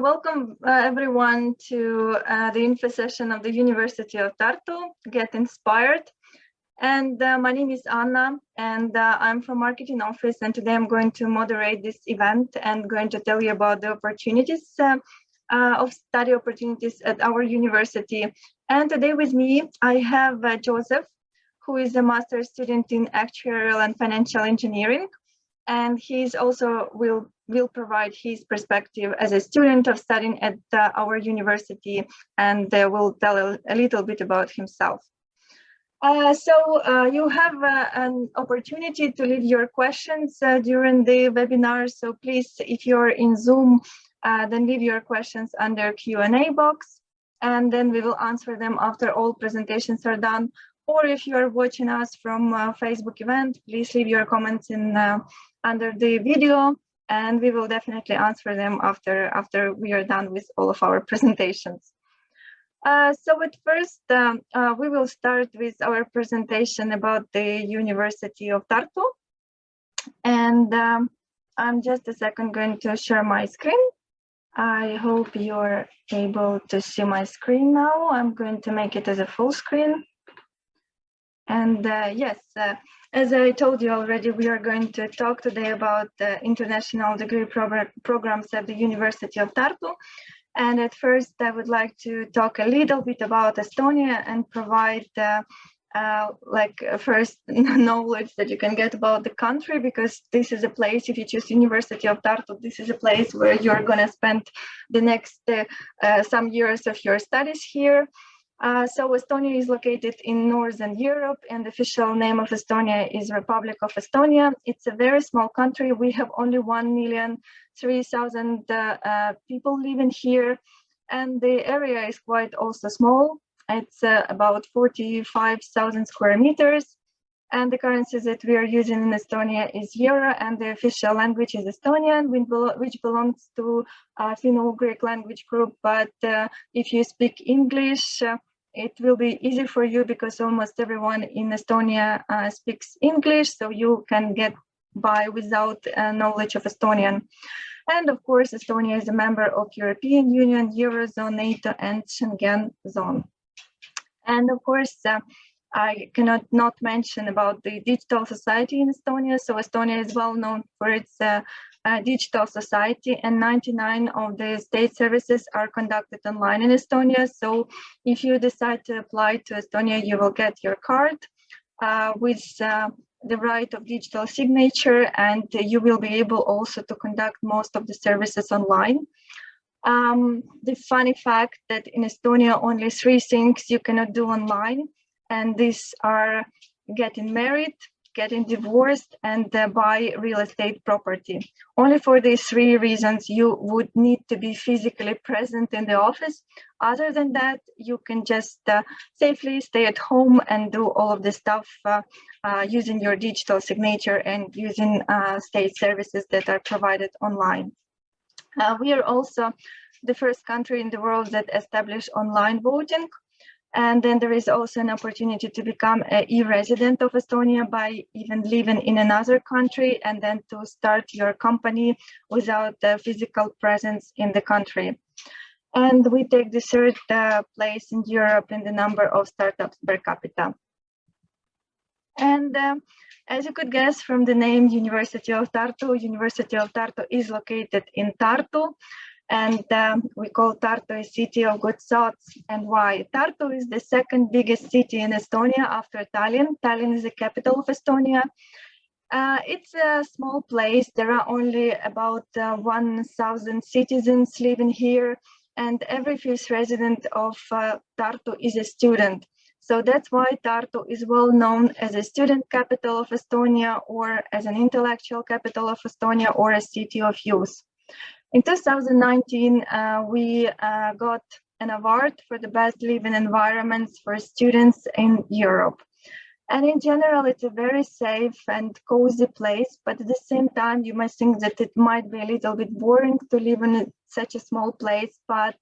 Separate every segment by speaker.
Speaker 1: Welcome everyone to the info session of the University of Tartu, Get Inspired. And my name is Anna, and I'm from Marketing Office, and today I'm going to moderate this event and going to tell you about the opportunities of study opportunities at our university. And today with me, I have Joseph, who is a master's student in actuarial and financial engineering. And he's also will provide his perspective as a student of studying at our university, and will tell a little bit about himself. You have an opportunity to leave your questions during the webinar. So please, if you're in Zoom, then leave your questions under Q&A box, and then we will answer them after all presentations are done. Or if you are watching us from Facebook event, please leave your comments in under the video, and we will definitely answer them after we are done with all of our presentations. So at first, we will start with our presentation about the University of Tartu. And I'm just a second going to share my screen. I hope you're able to see my screen now. I'm going to make it as a full screen. And yes, as I told you already, we are going to talk today about the international degree programs at the University of Tartu. And at first, I would like to talk a little bit about Estonia and provide first knowledge that you can get about the country, because this is a place, if you choose University of Tartu, this is a place where you're going to spend the next some years of your studies here. So Estonia is located in Northern Europe, and the official name of Estonia is Republic of Estonia. It's a very small country. We have only 1,003,000 people living here, and the area is quite also small. It's about 45,000 square meters, and the currency that we are using in Estonia is euro, and the official language is Estonian, which belongs to Finno-Ugric language group. But if you speak English, it will be easy for you because almost everyone in Estonia speaks English, so you can get by without knowledge of Estonian. And of course, Estonia is a member of European Union, Eurozone, NATO, and Schengen zone. And of course, I cannot not mention about the digital society in Estonia. So Estonia is well known for its digital society, and 99 of the state services are conducted online in Estonia. So if you decide to apply to Estonia, you will get your card with the right of digital signature, and you will be able also to conduct most of the services online. The funny fact that in Estonia, only 3 things you cannot do online, and these are getting married, getting divorced, and buy real estate property. Only for these 3 reasons you would need to be physically present in the office. Other than that, you can just safely stay at home and do all of the stuff using your digital signature and using state services that are provided online. We are also the first country in the world that established online voting. And then there is also an opportunity to become an e-resident of Estonia by even living in another country, and then to start your company without the physical presence in the country. And we take the 3rd place in Europe in the number of startups per capita. And as you could guess from the name University of Tartu is located in Tartu. And we call Tartu a city of good thoughts. And why? Tartu is the 2nd biggest city in Estonia after Tallinn. Tallinn is the capital of Estonia. It's a small place. There are only about 1,000 citizens living here, and every 5th resident of Tartu is a student. So that's why Tartu is well known as a student capital of Estonia, or as an intellectual capital of Estonia, or a city of youth. In 2019, we got an award for the best living environments for students in Europe. And in general, it's a very safe and cozy place, but at the same time, you might think that it might be a little bit boring to live in such a small place. But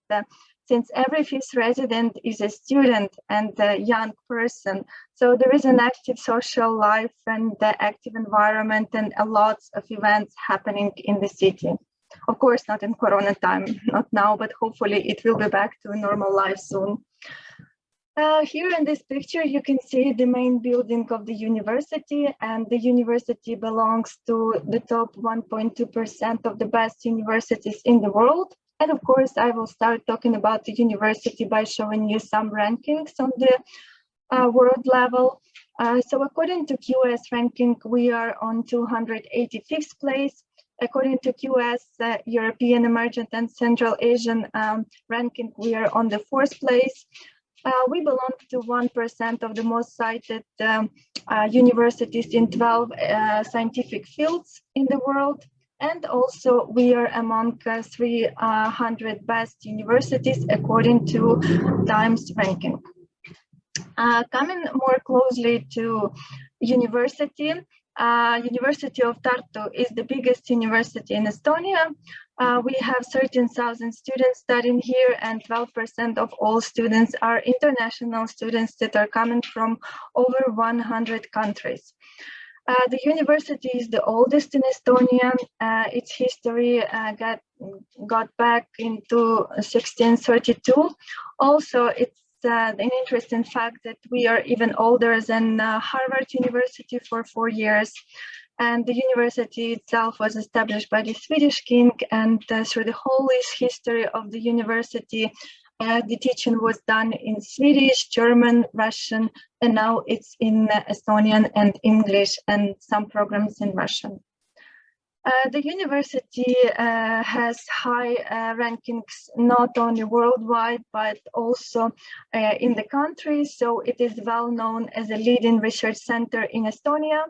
Speaker 1: since every 5th resident is a student and a young person, so there is an active social life and the active environment, and a lot of events happening in the city. Of course, not in Corona time, not now, but hopefully it will be back to normal life soon. Here in this picture, you can see the main building of the university, and the university belongs to the top 1.2% of the best universities in the world. And of course, I will start talking about the university by showing you some rankings on the world level. So according to QS ranking, we are on 285th place. According to QS European Emergent and Central Asian ranking, we are on the 4th place. We belong to 1% of the most cited universities in 12 scientific fields in the world. And also we are among 300 best universities according to Times ranking. Coming more closely to university, University of Tartu is the biggest university in Estonia. We have 13,000 students studying here, and 12% of all students are international students that are coming from over 100 countries. The university is the oldest in Estonia. Its history got back into 1632. Also, it's an interesting fact that we are even older than Harvard University for 4 years. And the university itself was established by the Swedish king, and through the whole history of the university, the teaching was done in Swedish, German, Russian, and now it's in Estonian and English, and some programs in Russian. The university has high rankings not only worldwide, but also in the country. So it is well known as a leading research center in Estonia.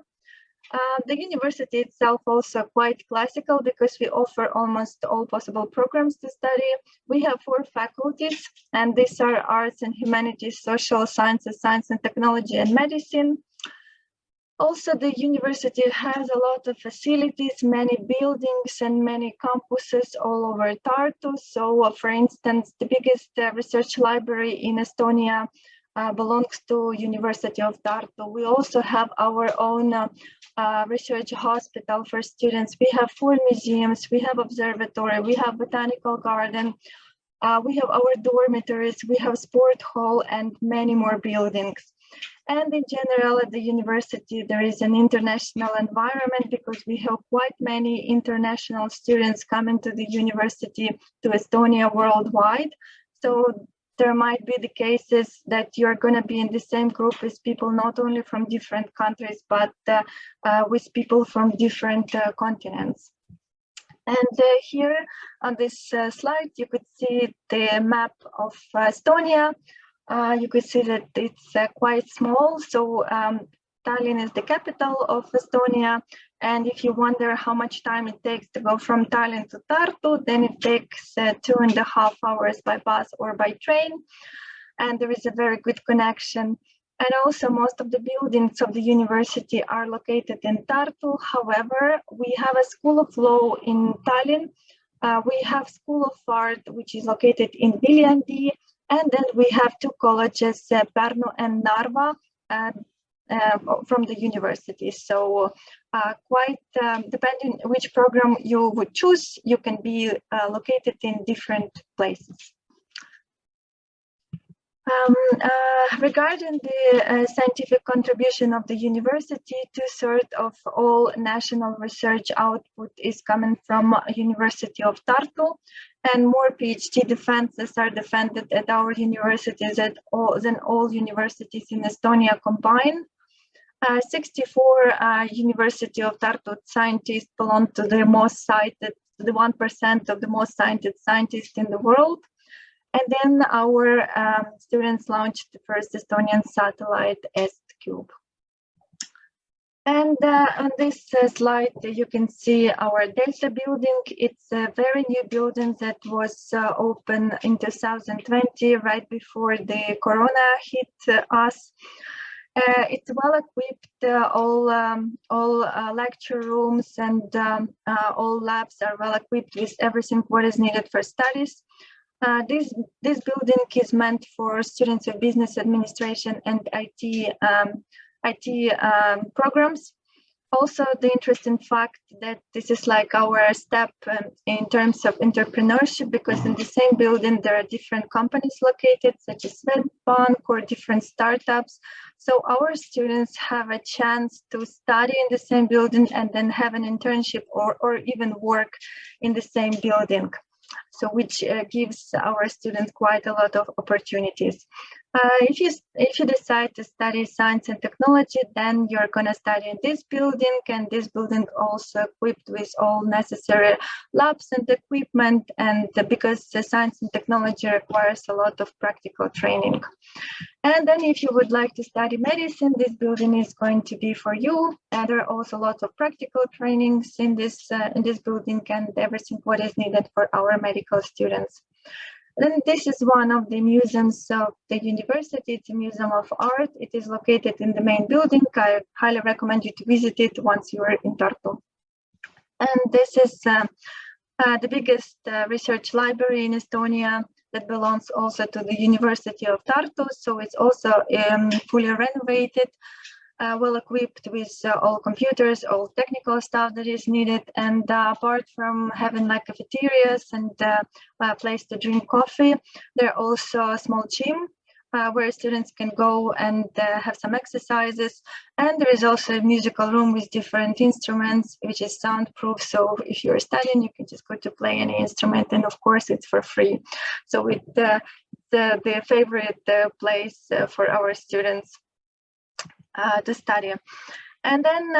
Speaker 1: The university itself also quite classical because we offer almost all possible programs to study. We have 4 faculties, and these are arts and humanities, social sciences, science and technology, and medicine. Also, the university has a lot of facilities, many buildings and many campuses all over Tartu. So, for instance, the biggest research library in Estonia belongs to University of Tartu. We also have our own research hospital for students. We have 4 museums, we have observatory, we have botanical garden, we have our dormitories, we have sport hall, and many more buildings. And in general, at the university, there is an international environment because we have quite many international students coming to the university, to Estonia worldwide. So there might be the cases that you're going to be in the same group with people not only from different countries, but with people from different continents. And here on this slide, you could see the map of Estonia. You could see that it's quite small. So Tallinn is the capital of Estonia. And if you wonder how much time it takes to go from Tallinn to Tartu, then it takes 2.5 hours by bus or by train. And there is a very good connection. And also most of the buildings of the university are located in Tartu. However, we have a School of Law in Tallinn. We have School of Art, which is located in Viljandi. And then we have 2 colleges, Pärnu and Narva, from the university. So quite depending which program you would choose, you can be located in different places. Regarding the scientific contribution of the university, 2/3 of all national research output is coming from University of Tartu, and more PhD defenses are defended at our universities than all universities in Estonia combined. 64 University of Tartu scientists belong to the most cited, the 1% of the most cited scientists in the world. And then our students launched the first Estonian satellite, EstCube. And on this slide, you can see our Delta building. It's a very new building that was open in 2020, right before the Corona hit us. It's well equipped, all lecture rooms and all labs are well equipped with everything what is needed for studies. This building is meant for students of business administration and IT programs. Also, the interesting fact that this is like our step in terms of entrepreneurship, because in the same building there are different companies located, such as Swedbank or different startups. So our students have a chance to study in the same building and then have an internship or even work in the same building. So which gives our students quite a lot of opportunities. If you decide to study science and technology, then you're going to study in this building, and this building also equipped with all necessary labs and equipment, and because the science and technology requires a lot of practical training. And then if you would like to study medicine, this building is going to be for you. And there are also lots of practical trainings in this building and everything what is needed for our medical students. Then this is one of the museums of the university. It's a museum of art. It is located in the main building. I highly recommend you to visit it once you are in Tartu. And this is the biggest research library in Estonia that belongs also to the University of Tartu. So it's also fully renovated, well equipped with all computers, all technical stuff that is needed. And apart from having like cafeterias and a place to drink coffee, there are also a small gym where students can go and have some exercises. And there is also a musical room with different instruments, which is soundproof. So if you're studying, you can just go to play any instrument, and of course it's for free. So it's the favorite place for our students to study. And then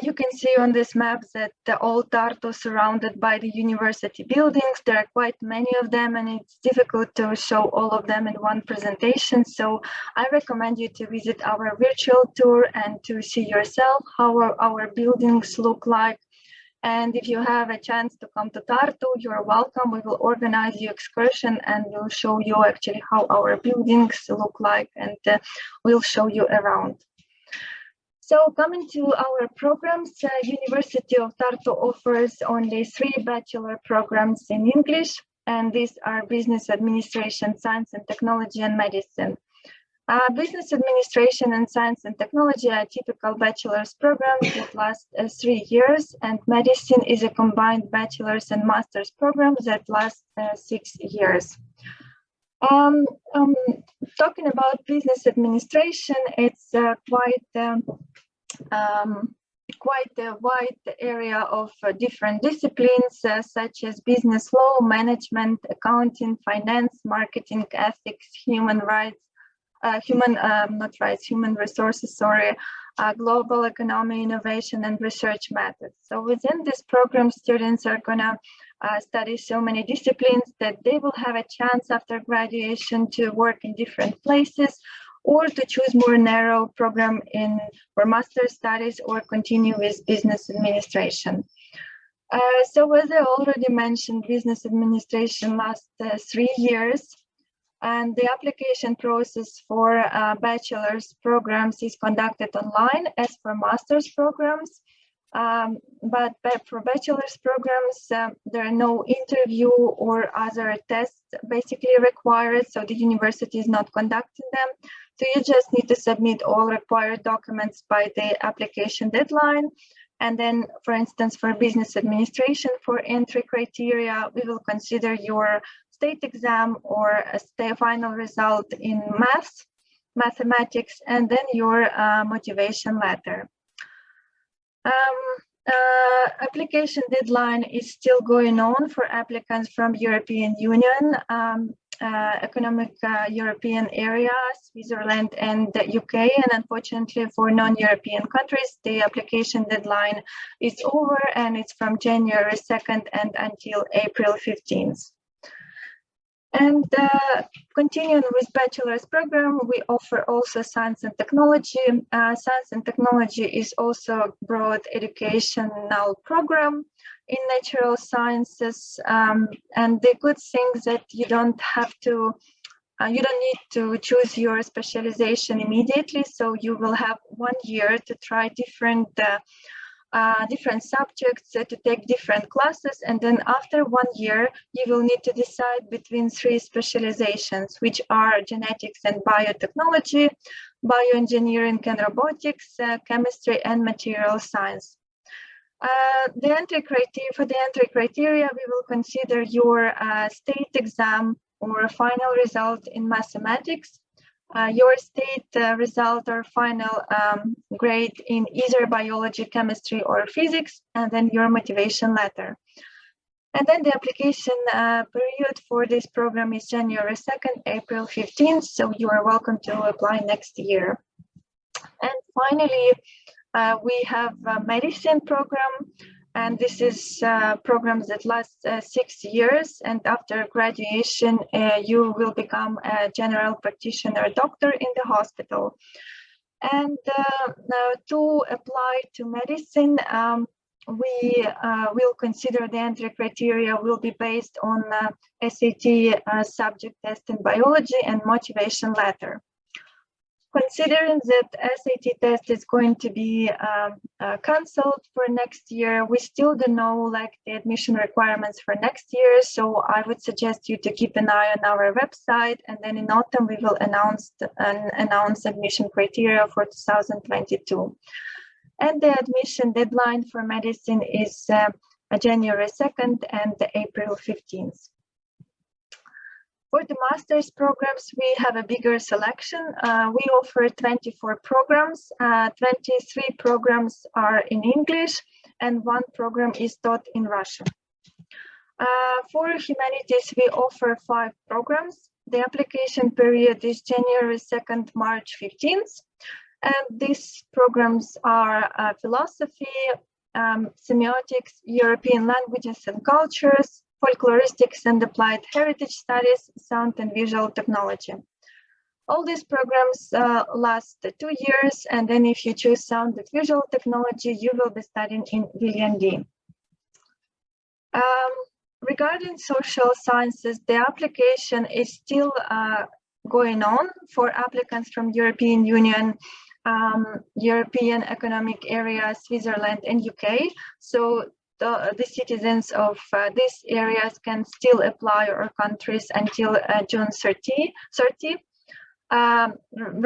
Speaker 1: you can see on this map that the old Tartu is surrounded by the university buildings. There are quite many of them, and it's difficult to show all of them in one presentation. So I recommend you to visit our virtual tour and to see yourself how our buildings look like. And if you have a chance to come to Tartu, you're welcome. We will organize your excursion and we'll show you actually how our buildings look like, and we'll show you around. So coming to our programs, University of Tartu offers only 3 bachelor programs in English, and these are Business Administration, Science and Technology, and Medicine. Business Administration and Science and Technology are typical bachelor's programs that last 3 years, and Medicine is a combined bachelor's and master's program that lasts 6 years. Talking about business administration, it's quite a wide area of different disciplines such as business law, management, accounting, finance, marketing, ethics, human resources, global economy, innovation, and research methods. So within this program, students are gonna study so many disciplines that they will have a chance after graduation to work in different places, or to choose more narrow program for master's studies or continue with business administration. So as I already mentioned, business administration lasts 3 years, and the application process for bachelor's programs is conducted online as for master's programs. But for bachelor's programs, there are no interview or other tests basically required, so the university is not conducting them. So you just need to submit all required documents by the application deadline. And then, for instance, for business administration, for entry criteria, we will consider your state exam or a final result in mathematics, and then your motivation letter. Application deadline is still going on for applicants from European Union, Economic European Area, Switzerland, and the UK. And unfortunately for non-European countries, the application deadline is over, and it's from January 2nd and until April 15th. And continuing with bachelor's program, we offer also science and technology. Science and technology is also a broad educational program in natural sciences. And the good thing is that you don't need to choose your specialization immediately. So you will have 1 year to try different different subjects to take different classes, and then after 1 year you will need to decide between 3 specializations, which are genetics and biotechnology, bioengineering and robotics, chemistry and material science. For the entry criteria, we will consider your state exam or final result in mathematics, your state result or final grade in either biology, chemistry, or physics, and then your motivation letter. And then the application period for this program is January 2nd, April 15th, so you are welcome to apply next year. And finally, we have a medicine program, and this is programs that last 6 years, and after graduation you will become a general practitioner doctor in the hospital. And to apply to medicine, we will consider the entry criteria will be based on SAT subject test in biology and motivation letter. Considering that SAT test is going to be cancelled for next year, we still don't know like the admission requirements for next year. So I would suggest you to keep an eye on our website, and then in autumn we will announce admission criteria for 2022. And the admission deadline for medicine is January 2nd and April 15th. For the master's programs, we have a bigger selection. We offer 24 programs. 23 programs are in English, and 1 program is taught in Russian. For humanities, we offer 5 programs. The application period is January 2nd, March 15th. And these programs are philosophy, semiotics, European languages and cultures, folkloristics and applied heritage studies, sound and visual technology. All these programs last 2 years, and then if you choose sound and visual technology, you will be studying in VLND. Regarding social sciences, the application is still going on for applicants from European Union, European Economic Area, Switzerland and UK. So the citizens of these areas can still apply, or countries, until June 30.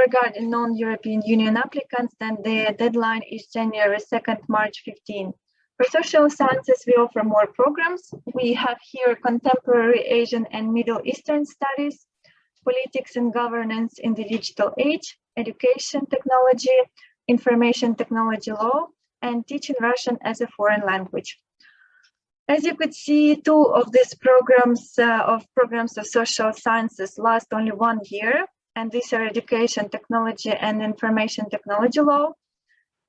Speaker 1: Regarding non-European Union applicants, then the deadline is January 2nd, March 15. For social sciences, we offer more programs. We have here contemporary Asian and Middle Eastern studies, politics and governance in the digital age, education technology, information technology law, and teaching Russian as a foreign language. As you could see, 2 of these programs of social sciences last only 1 year, and these are education technology and information technology law.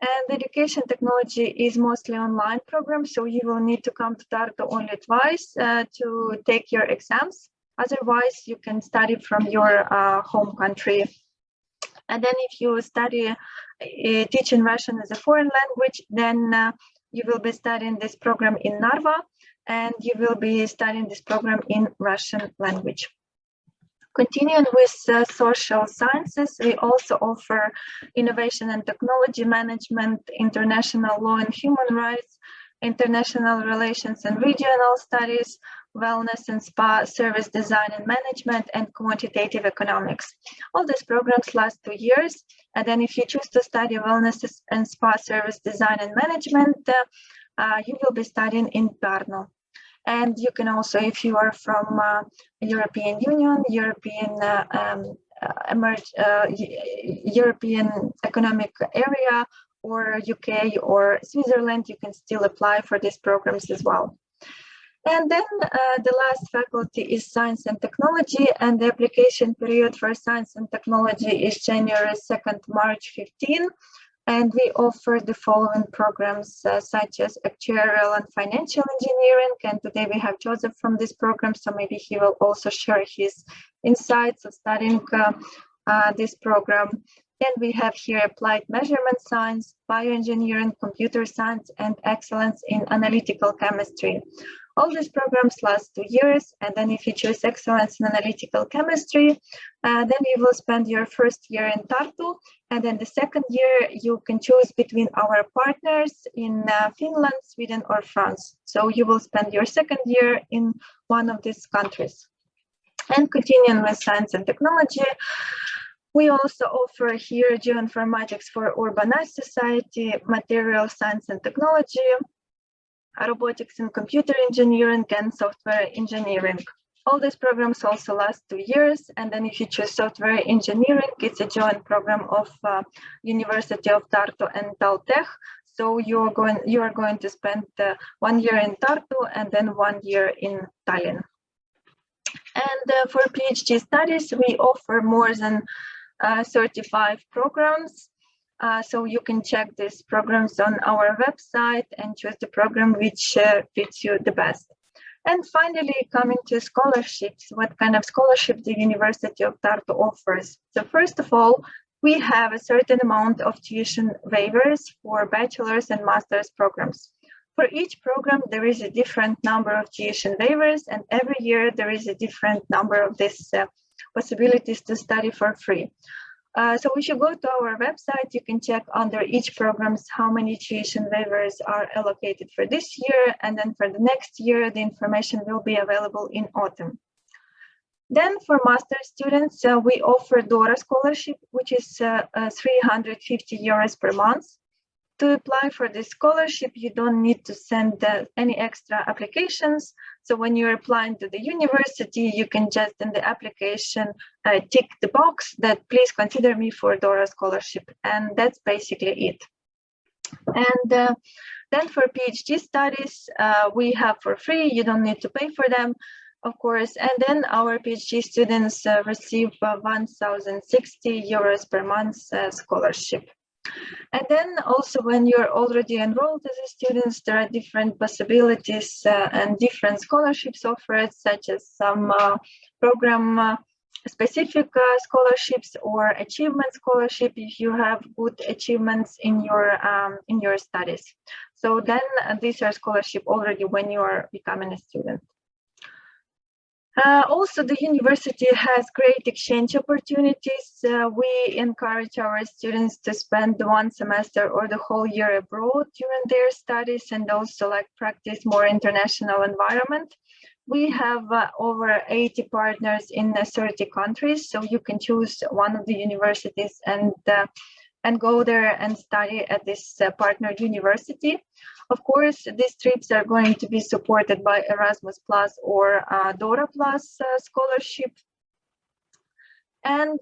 Speaker 1: And education technology is mostly online program, so you will need to come to Tartu only twice to take your exams. Otherwise, you can study from your home country. And then if you study teaching Russian as a foreign language, then you will be studying this program in Narva, and you will be studying this program in Russian language. Continuing with social sciences, we also offer innovation and technology management, international law and human rights, international relations and regional studies, wellness and spa, service design and management, and quantitative economics. All these programs last 2 years. And then if you choose to study wellness and spa, service design and management, you will be studying in Pärnu. And you can also, if you are from European Union, European Economic Area, or UK or Switzerland, you can still apply for these programs as well. And then the last faculty is science and technology, and the application period for science and technology is January 2nd, March 15. And we offer the following programs such as actuarial and financial engineering. And today we have Joseph from this program, so maybe he will also share his insights of studying this program. Then we have here applied measurement science, bioengineering, computer science, and excellence in analytical chemistry. All these programs last 2 years, and then if you choose excellence in analytical chemistry, then you will spend your first year in Tartu, and then the second year you can choose between our partners in Finland, Sweden, or France. So you will spend your second year in one of these countries. And continuing with science and technology, we also offer here geoinformatics for urbanized society, material science and technology, robotics and computer engineering, and software engineering. All these programs also last 2 years, and then if you choose software engineering, it's a joint program of University of Tartu and Taltech. So you are going to spend 1 year in Tartu and then 1 year in Tallinn. And for PhD studies, we offer more than 35 programs. So you can check these programs on our website and choose the program which fits you the best. And finally, coming to scholarships, what kind of scholarship the University of Tartu offers? So first of all, we have a certain amount of tuition waivers for bachelor's and master's programs. For each program, there is a different number of tuition waivers, and every year there is a different number of these possibilities to study for free. So if you go to our website, you can check under each programs how many tuition waivers are allocated for this year, and then for the next year, the information will be available in autumn. Then for master students, we offer DORA scholarship, which is 350 euros per month. To apply for this scholarship, you don't need to send any extra applications. So when you're applying to the university, you can just in the application tick the box that please consider me for DORA scholarship. And that's basically it. And then for PhD studies, we have for free, you don't need to pay for them, of course. And then our PhD students receive 1,060 euros per month scholarship. And then also when you're already enrolled as a student, there are different possibilities and different scholarships offered, such as some program specific scholarships or achievement scholarship if you have good achievements in your studies. So then these are scholarship already when you are becoming a student. Also, the university has great exchange opportunities. We encourage our students to spend 1 semester or the whole year abroad during their studies and also like practice more international environment. We have over 80 partners in 30 countries, so you can choose one of the universities and go there and study at this partner university. Of course, these trips are going to be supported by Erasmus Plus or DORA Plus scholarship. And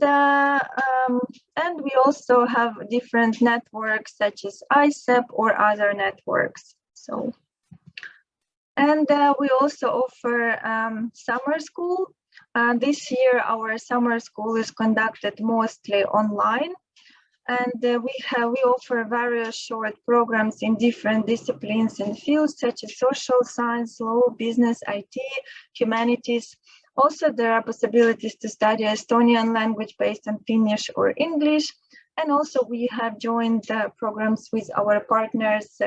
Speaker 1: we also have different networks such as ICEP or other networks. So, and we also offer summer school. This year, our summer school is conducted mostly online. And we offer various short programs in different disciplines and fields such as social science, law, business, IT, humanities. Also, there are possibilities to study Estonian language based on Finnish or English. And also we have joined programs with our partners.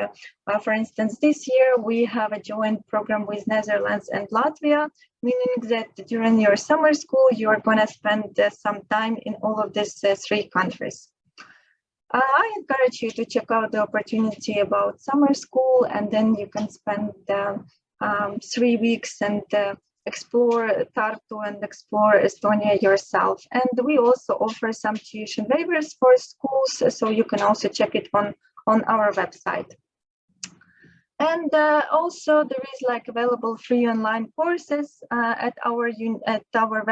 Speaker 1: For instance, this year we have a joint program with Netherlands and Latvia, meaning that during your summer school, you're going to spend some time in all of these 3 countries. I encourage you to check out the opportunity about summer school, and then you can spend 3 weeks and explore Tartu and explore Estonia yourself. And we also offer some tuition waivers for schools, so you can also check it on our website. And also there is like available free online courses at our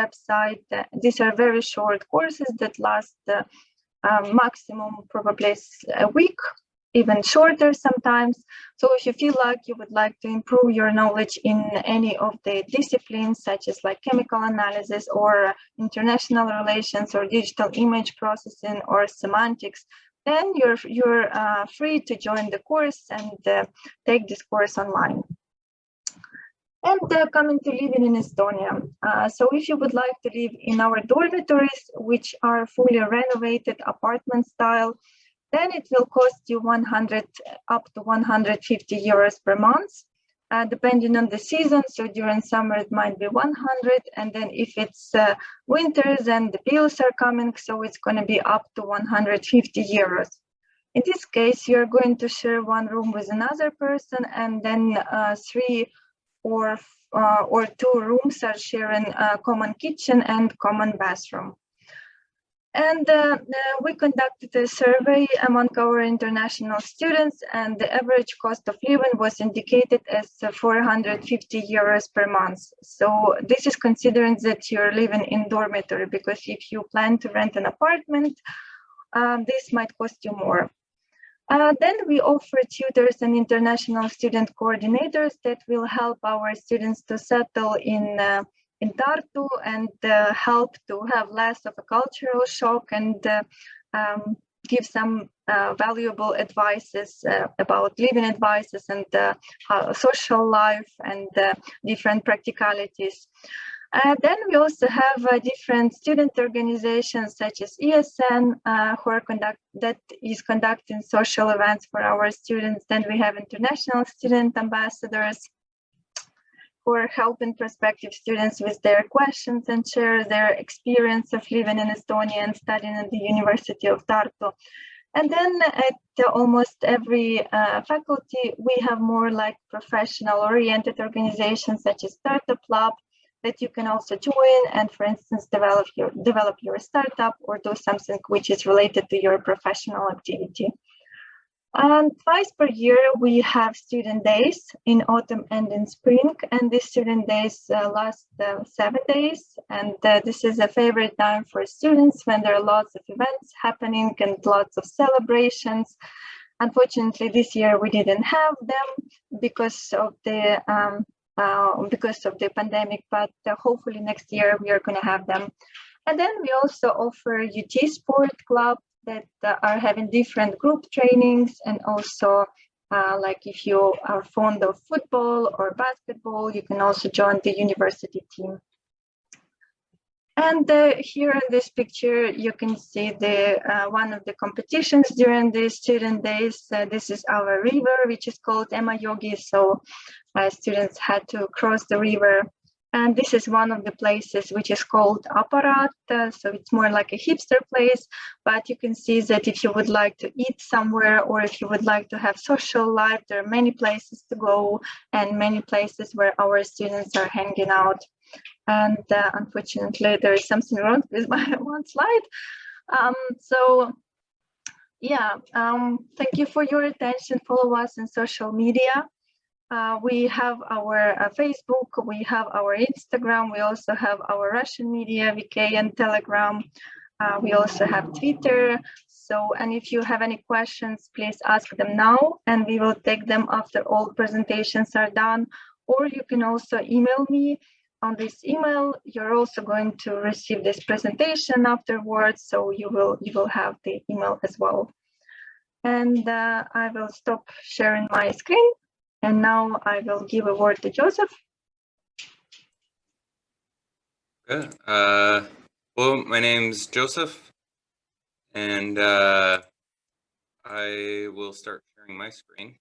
Speaker 1: website. These are very short courses that last maximum probably a week, even shorter sometimes. So if you feel like you would like to improve your knowledge in any of the disciplines, such as like chemical analysis or international relations or digital image processing or semantics, then you're free to join the course and take this course online. And coming to living in Estonia. So if you would like to live in our dormitories, which are fully renovated apartment style, then it will cost you 100 up to 150 euros per month. depending on the season. So during summer, it might be 100. And then if it's winters and the bills are coming, so it's going to be up to 150 euros. In this case, you're going to share one room with another person, and then three or two rooms are sharing a common kitchen and common bathroom. And we conducted a survey among our international students, and the average cost of living was indicated as 450 euros per month. So this is considering that you're living in dormitory, because if you plan to rent an apartment, this might cost you more. Then we offer tutors and international student coordinators that will help our students to settle in Tartu and help to have less of a cultural shock, and give some valuable advices about living advices and social life and different practicalities. Then we also have different student organizations such as ESN, who are conducting social events for our students. Then we have international student ambassadors who are helping prospective students with their questions and share their experience of living in Estonia and studying at the University of Tartu. And then at almost every faculty, we have more like professional-oriented organizations such as Startup Lab that you can also join and, for instance, develop your startup or do something which is related to your professional activity. Twice per year, we have student days in autumn and in spring, and these student days last 7 days. And this is a favorite time for students when there are lots of events happening and lots of celebrations. Unfortunately, this year we didn't have them because of the pandemic, but hopefully next year we are going to have them. And then we also offer UT Sport Club that are having different group trainings, and also like if you are fond of football or basketball, you can also join the university team. And here in this picture, you can see the one of the competitions during the student days. This is our river, which is called Emajogi. So students had to cross the river. And this is one of the places which is called Aparat. So it's more like a hipster place, but you can see that if you would like to eat somewhere, or if you would like to have social life, there are many places to go and many places where our students are hanging out. And unfortunately, there is something wrong with my one slide. So yeah, thank you for your attention. Follow us on social media. We have our Facebook, we have our Instagram, we also have our Russian media, VK and Telegram. We also have Twitter. So, and if you have any questions, please ask them now, and we will take them after all presentations are done. Or you can also email me. On this email, you're also going to receive this presentation afterwards, so you will have the email as well. And I will stop sharing my screen. And now I will give a word to Joseph.
Speaker 2: Good. Well, my name's Joseph, and I will start sharing my screen.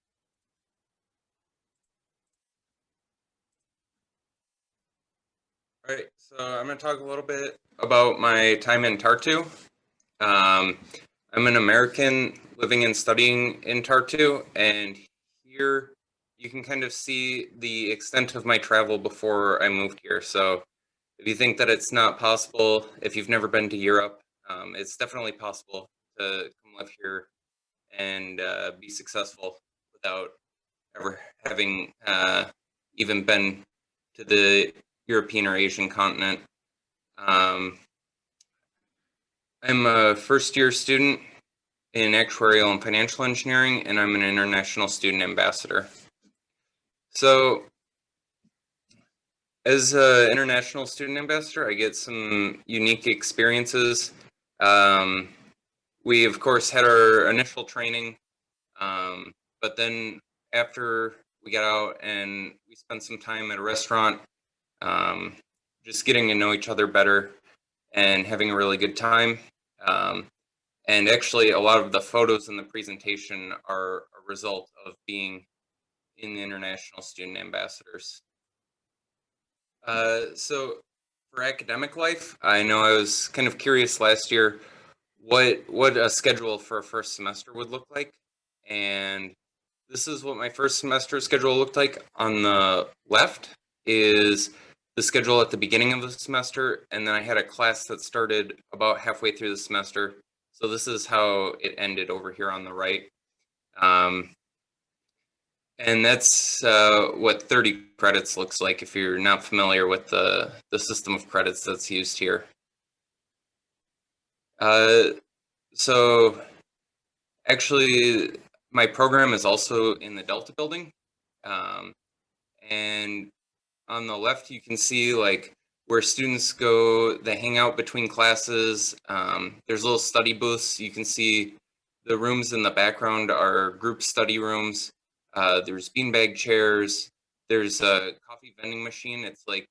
Speaker 2: All right, so I'm going to talk a little bit about my time in Tartu. I'm an American living and studying in Tartu, and here you can kind of see the extent of my travel before I moved here. So if you think that it's not possible, if you've never been to Europe, it's definitely possible to come live here and be successful without ever having even been to the European or Asian continent. I'm a first-year student in actuarial and financial engineering, and I'm an international student ambassador. So as an international student ambassador, I get some unique experiences. We, of course, had our initial training, but then after we got out and we spent some time at a restaurant, just getting to know each other better and having a really good time. And actually, a lot of the photos in the presentation are a result of being in the International Student Ambassadors. So for academic life, I know I was kind of curious last year what a schedule for a first semester would look like. And this is what my first semester schedule looked like. On the left is the schedule at the beginning of the semester, and then I had a class that started about halfway through the semester. So this is how it ended over here on the right. And that's what 30 credits looks like if you're not familiar with the system of credits that's used here. So actually, my program is also in the Delta building. And on the left, you can see like where students go, they hang out between classes. There's little study booths. You can see the rooms in the background are group study rooms. There's beanbag chairs. There's a coffee vending machine. It's like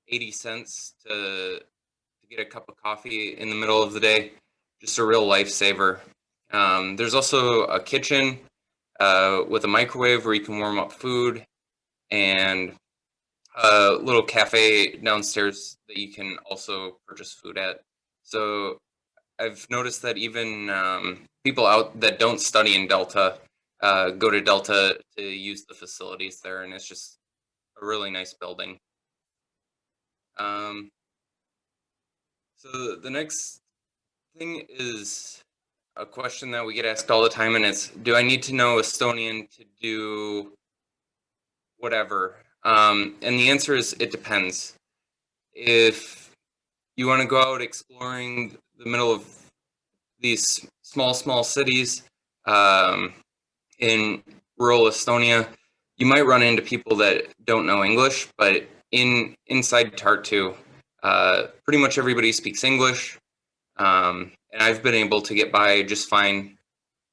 Speaker 2: 80 cents to get a cup of coffee in the middle of the day. Just a real lifesaver. There's also a kitchen with a microwave where you can warm up food, and a little cafe downstairs that you can also purchase food at. So I've noticed that even people out that don't study in Delta go to Delta to use the facilities there, and it's just a really nice building. So the next thing is a question that we get asked all the time, and it's, do I need to know Estonian to do whatever? And the answer is, it depends. If you want to go out exploring the middle of these small cities in rural Estonia, you might run into people that don't know English, but inside Tartu, pretty much everybody speaks English. And I've been able to get by just fine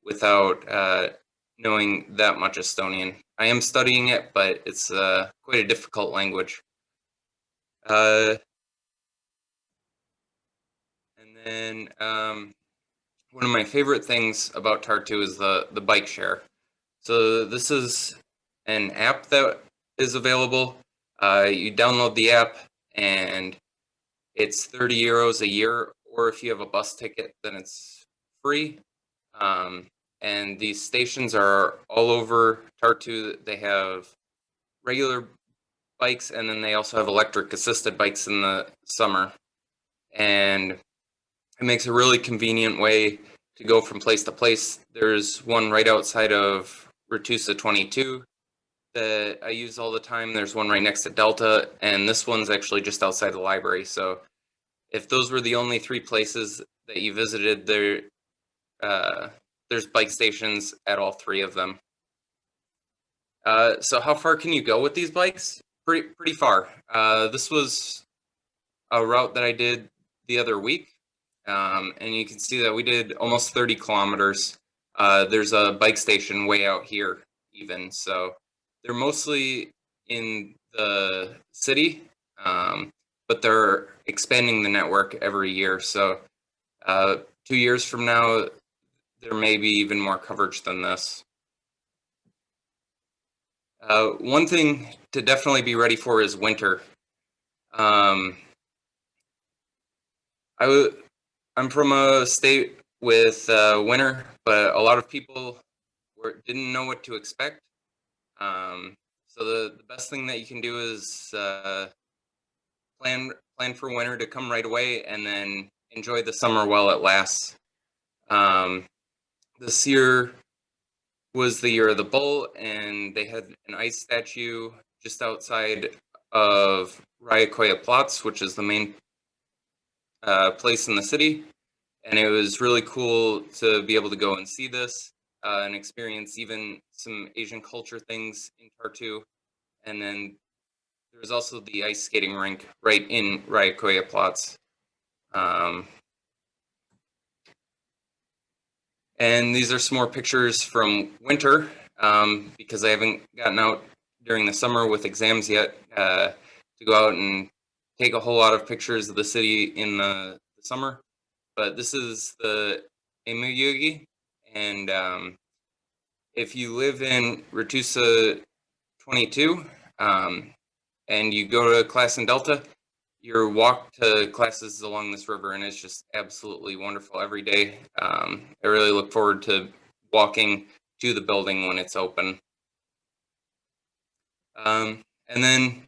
Speaker 2: without knowing that much Estonian. I am studying it, but it's quite a difficult language. And then one of my favorite things about Tartu is the Bikeshare. So this is an app that is available. You download the app, and it's 30 euros a year, or if you have a bus ticket, then it's free. And these stations are all over Tartu. They have regular bikes, and then they also have electric assisted bikes in the summer. And it makes a really convenient way to go from place to place. There's one right outside of Ratusa 22 that I use all the time. There's one right next to Delta, and this one's actually just outside the library. So if those were the only 3 places that you visited, there's bike stations at all 3 of them. So how far can you go with these bikes? Pretty far. This was a route that I did the other week, and you can see that we did almost 30 kilometers. There's a bike station way out here even, so they're mostly in the city, but they're expanding the network every year. So 2 years from now, there may be even more coverage than this. One thing to definitely be ready for is winter. I'm from a state with winter, but a lot of people didn't know what to expect. So the best thing that you can do is plan for winter to come right away, and then enjoy the summer while it lasts. This year was the year of the bull, and they had an ice statue just outside of Raekoja Platz, which is the main place in the city. And it was really cool to be able to go and see this and experience even some Asian culture things in Tartu. And then there was also the ice skating rink right in Raekoja Platz. And these are some more pictures from winter, because I haven't gotten out during the summer with exams yet to go out and take a whole lot of pictures of the city in the summer. But this is the Emuyugi, and if you live in Ratusa 22 and you go to class in Delta, your walk to classes along this river, and it's just absolutely wonderful every day. I really look forward to walking to the building when it's open. And then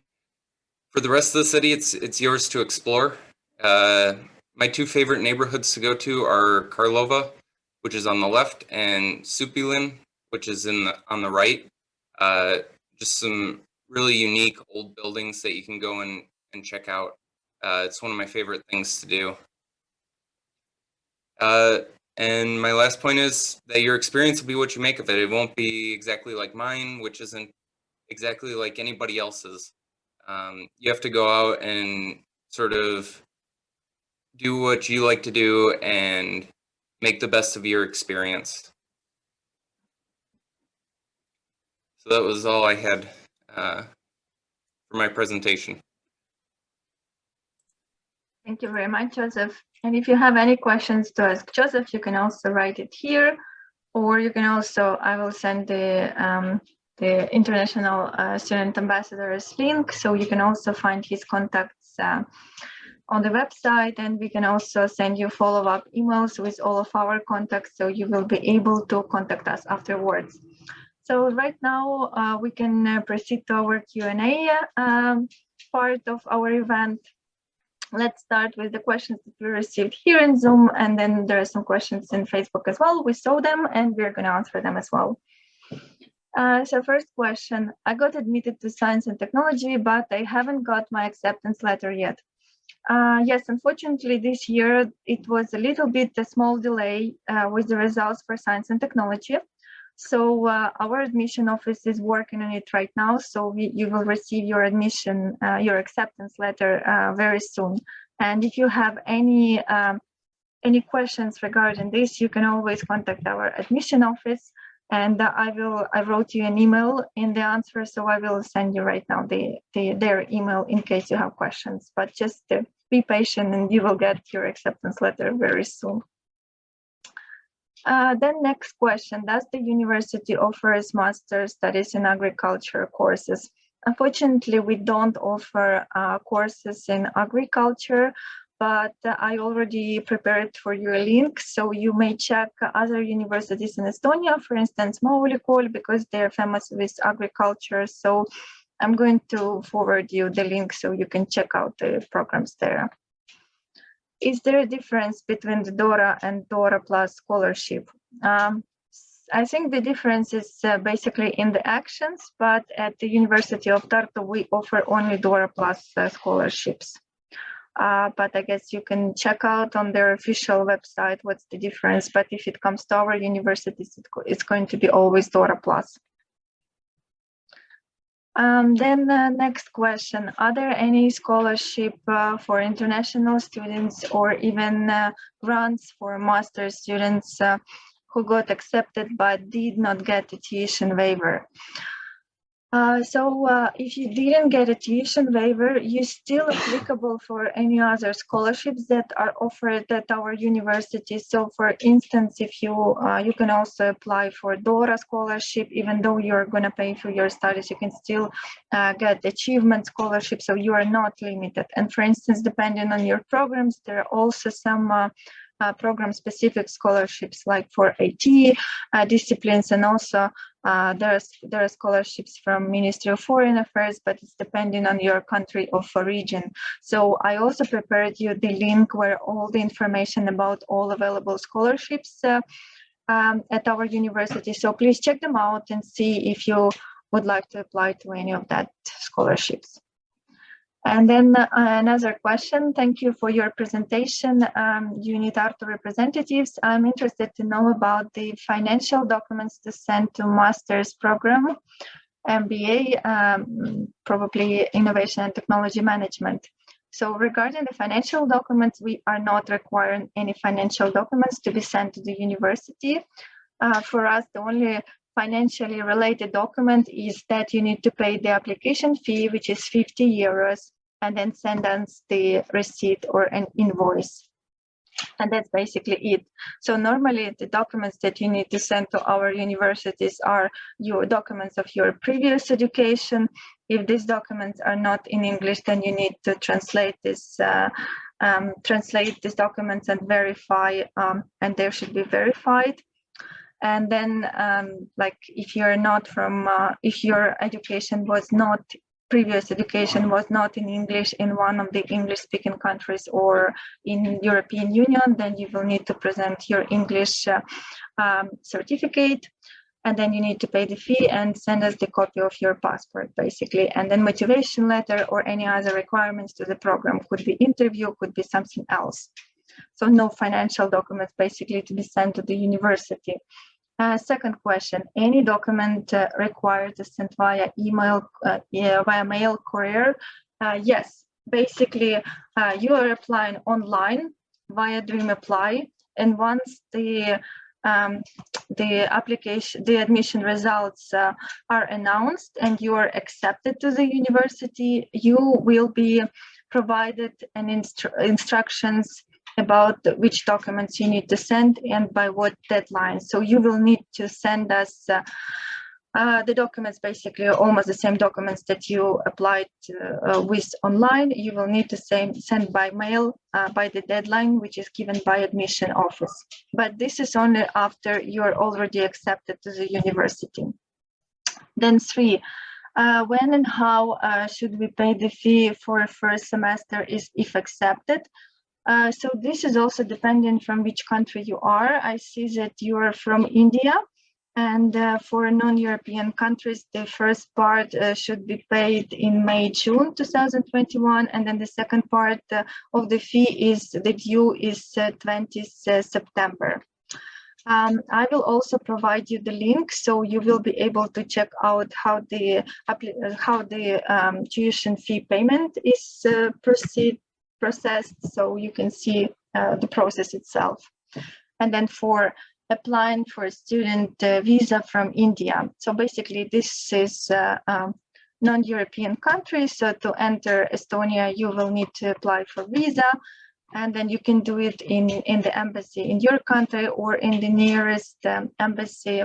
Speaker 2: for the rest of the city, it's yours to explore. My two favorite neighborhoods to go to are Karlova, which is on the left, and Supilin, which is on the right. Just some really unique old buildings that you can go and check out. It's one of my favorite things to do. And my last point is that your experience will be what you make of it. It won't be exactly like mine, which isn't exactly like anybody else's. You have to go out and sort of do what you like to do and make the best of your experience. So that was all I had for my presentation.
Speaker 1: Thank you very much, Joseph. And if you have any questions to ask Joseph, you can also write it here, or you can also, I will send the International Student Ambassadors link, so you can also find his contacts on the website, and we can also send you follow-up emails with all of our contacts, so you will be able to contact us afterwards. So right now we can proceed to our Q&A part of our event. Let's start with the questions that we received here in Zoom, and then there are some questions in Facebook as well. We saw them and we're going to answer them as well. So first question, I got admitted to science and technology, but I haven't got my acceptance letter yet. Yes, unfortunately this year it was a little bit a small delay with the results for science and technology. So our admission office is working on it right now. So you will receive your admission, your acceptance letter very soon. And if you have any questions regarding this, you can always contact our admission office. And I wrote you an email in the answer, so I will send you right now their email in case you have questions. But just be patient, and you will get your acceptance letter very soon. Then next question, does the university offers master's studies in agriculture courses? Unfortunately, we don't offer courses in agriculture, but I already prepared for you a link, so you may check other universities in Estonia, for instance, Maulikool, because they're famous with agriculture. So I'm going to forward you the link so you can check out the programs there. Is there a difference between the DORA and DORA Plus scholarship? I think the difference is basically in the actions, but at the University of Tartu, we offer only DORA Plus scholarships. But I guess you can check out on their official website what's the difference. But if it comes to our universities, it's going to be always DORA Plus. Then next question, are there any scholarship for international students or even grants for master students who got accepted but did not get a tuition waiver? So if you didn't get a tuition waiver, you're still applicable for any other scholarships that are offered at our university. So for instance, if you can also apply for DORA scholarship, even though you're going to pay for your studies, you can still get achievement scholarship, so you are not limited. And for instance, depending on your programs, there are also some program-specific scholarships, like for IT disciplines, and also there are scholarships from Ministry of Foreign Affairs, but it's depending on your country of origin. So I also prepared you the link where all the information about all available scholarships at our university. So please check them out and see if you would like to apply to any of that scholarships. And then another question, thank you for your presentation, UniTartu representatives. I'm interested to know about the financial documents to send to master's program, MBA, probably Innovation and Technology Management. So regarding the financial documents, we are not requiring any financial documents to be sent to the university. For us, the only financially related document is that you need to pay the application fee, which is 50 euros, and then send us the receipt or an invoice. And that's basically it. So normally the documents that you need to send to our universities are your documents of your previous education. If these documents are not in English, then you need to translate these documents and verify, and they should be verified. And then like if you're not from, if your education was not, previous education was not in English in one of the English speaking countries or in European Union, then you will need to present your English certificate, and then you need to pay the fee and send us the copy of your passport basically. And then motivation letter or any other requirements to the program, could be interview, could be something else. So no financial documents basically to be sent to the university. Second question, any document required to send via email, via mail, courier? Yes, basically you are applying online via Dream Apply, and once the application, the admission results are announced and you are accepted to the university, you will be provided an instructions about which documents you need to send and by what deadline. So you will need to send us the documents, basically almost the same documents that you applied with online. You will need to send by mail by the deadline, which is given by admission office. But this is only after you're already accepted to the university. Then 3, when and how should we pay the fee for first semester is if accepted? So this is also dependent from which country you are. I see that you are from India, and for non-European countries, the first part should be paid in May, June 2021, and then the second part of the fee is the due is 20th September. I will also provide you the link, so you will be able to check out how the tuition fee payment is processed, so you can see the process itself. And then for applying for a student visa from India, so basically this is non-European country, so to enter Estonia you will need to apply for visa, and then you can do it in the embassy in your country or in the nearest embassy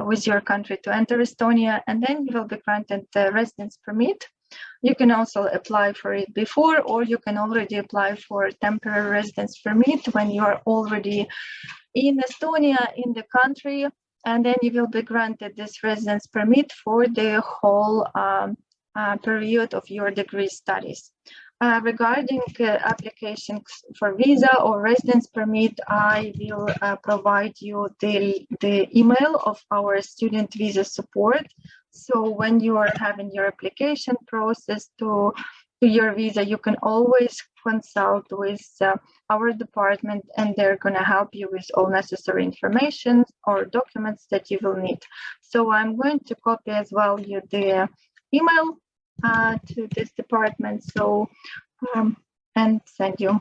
Speaker 1: with your country to enter Estonia, and then you will be granted the residence permit. You can also apply for it before, or you can already apply for temporary residence permit when you are already in Estonia, in the country, and then you will be granted this residence permit for the whole period of your degree studies. Regarding applications for visa or residence permit, I will provide you the email of our student visa support. So when you are having your application process to your visa, you can always consult with our department, and they're going to help you with all necessary information or documents that you will need. So I'm going to copy as well you the email to this department, so and send you.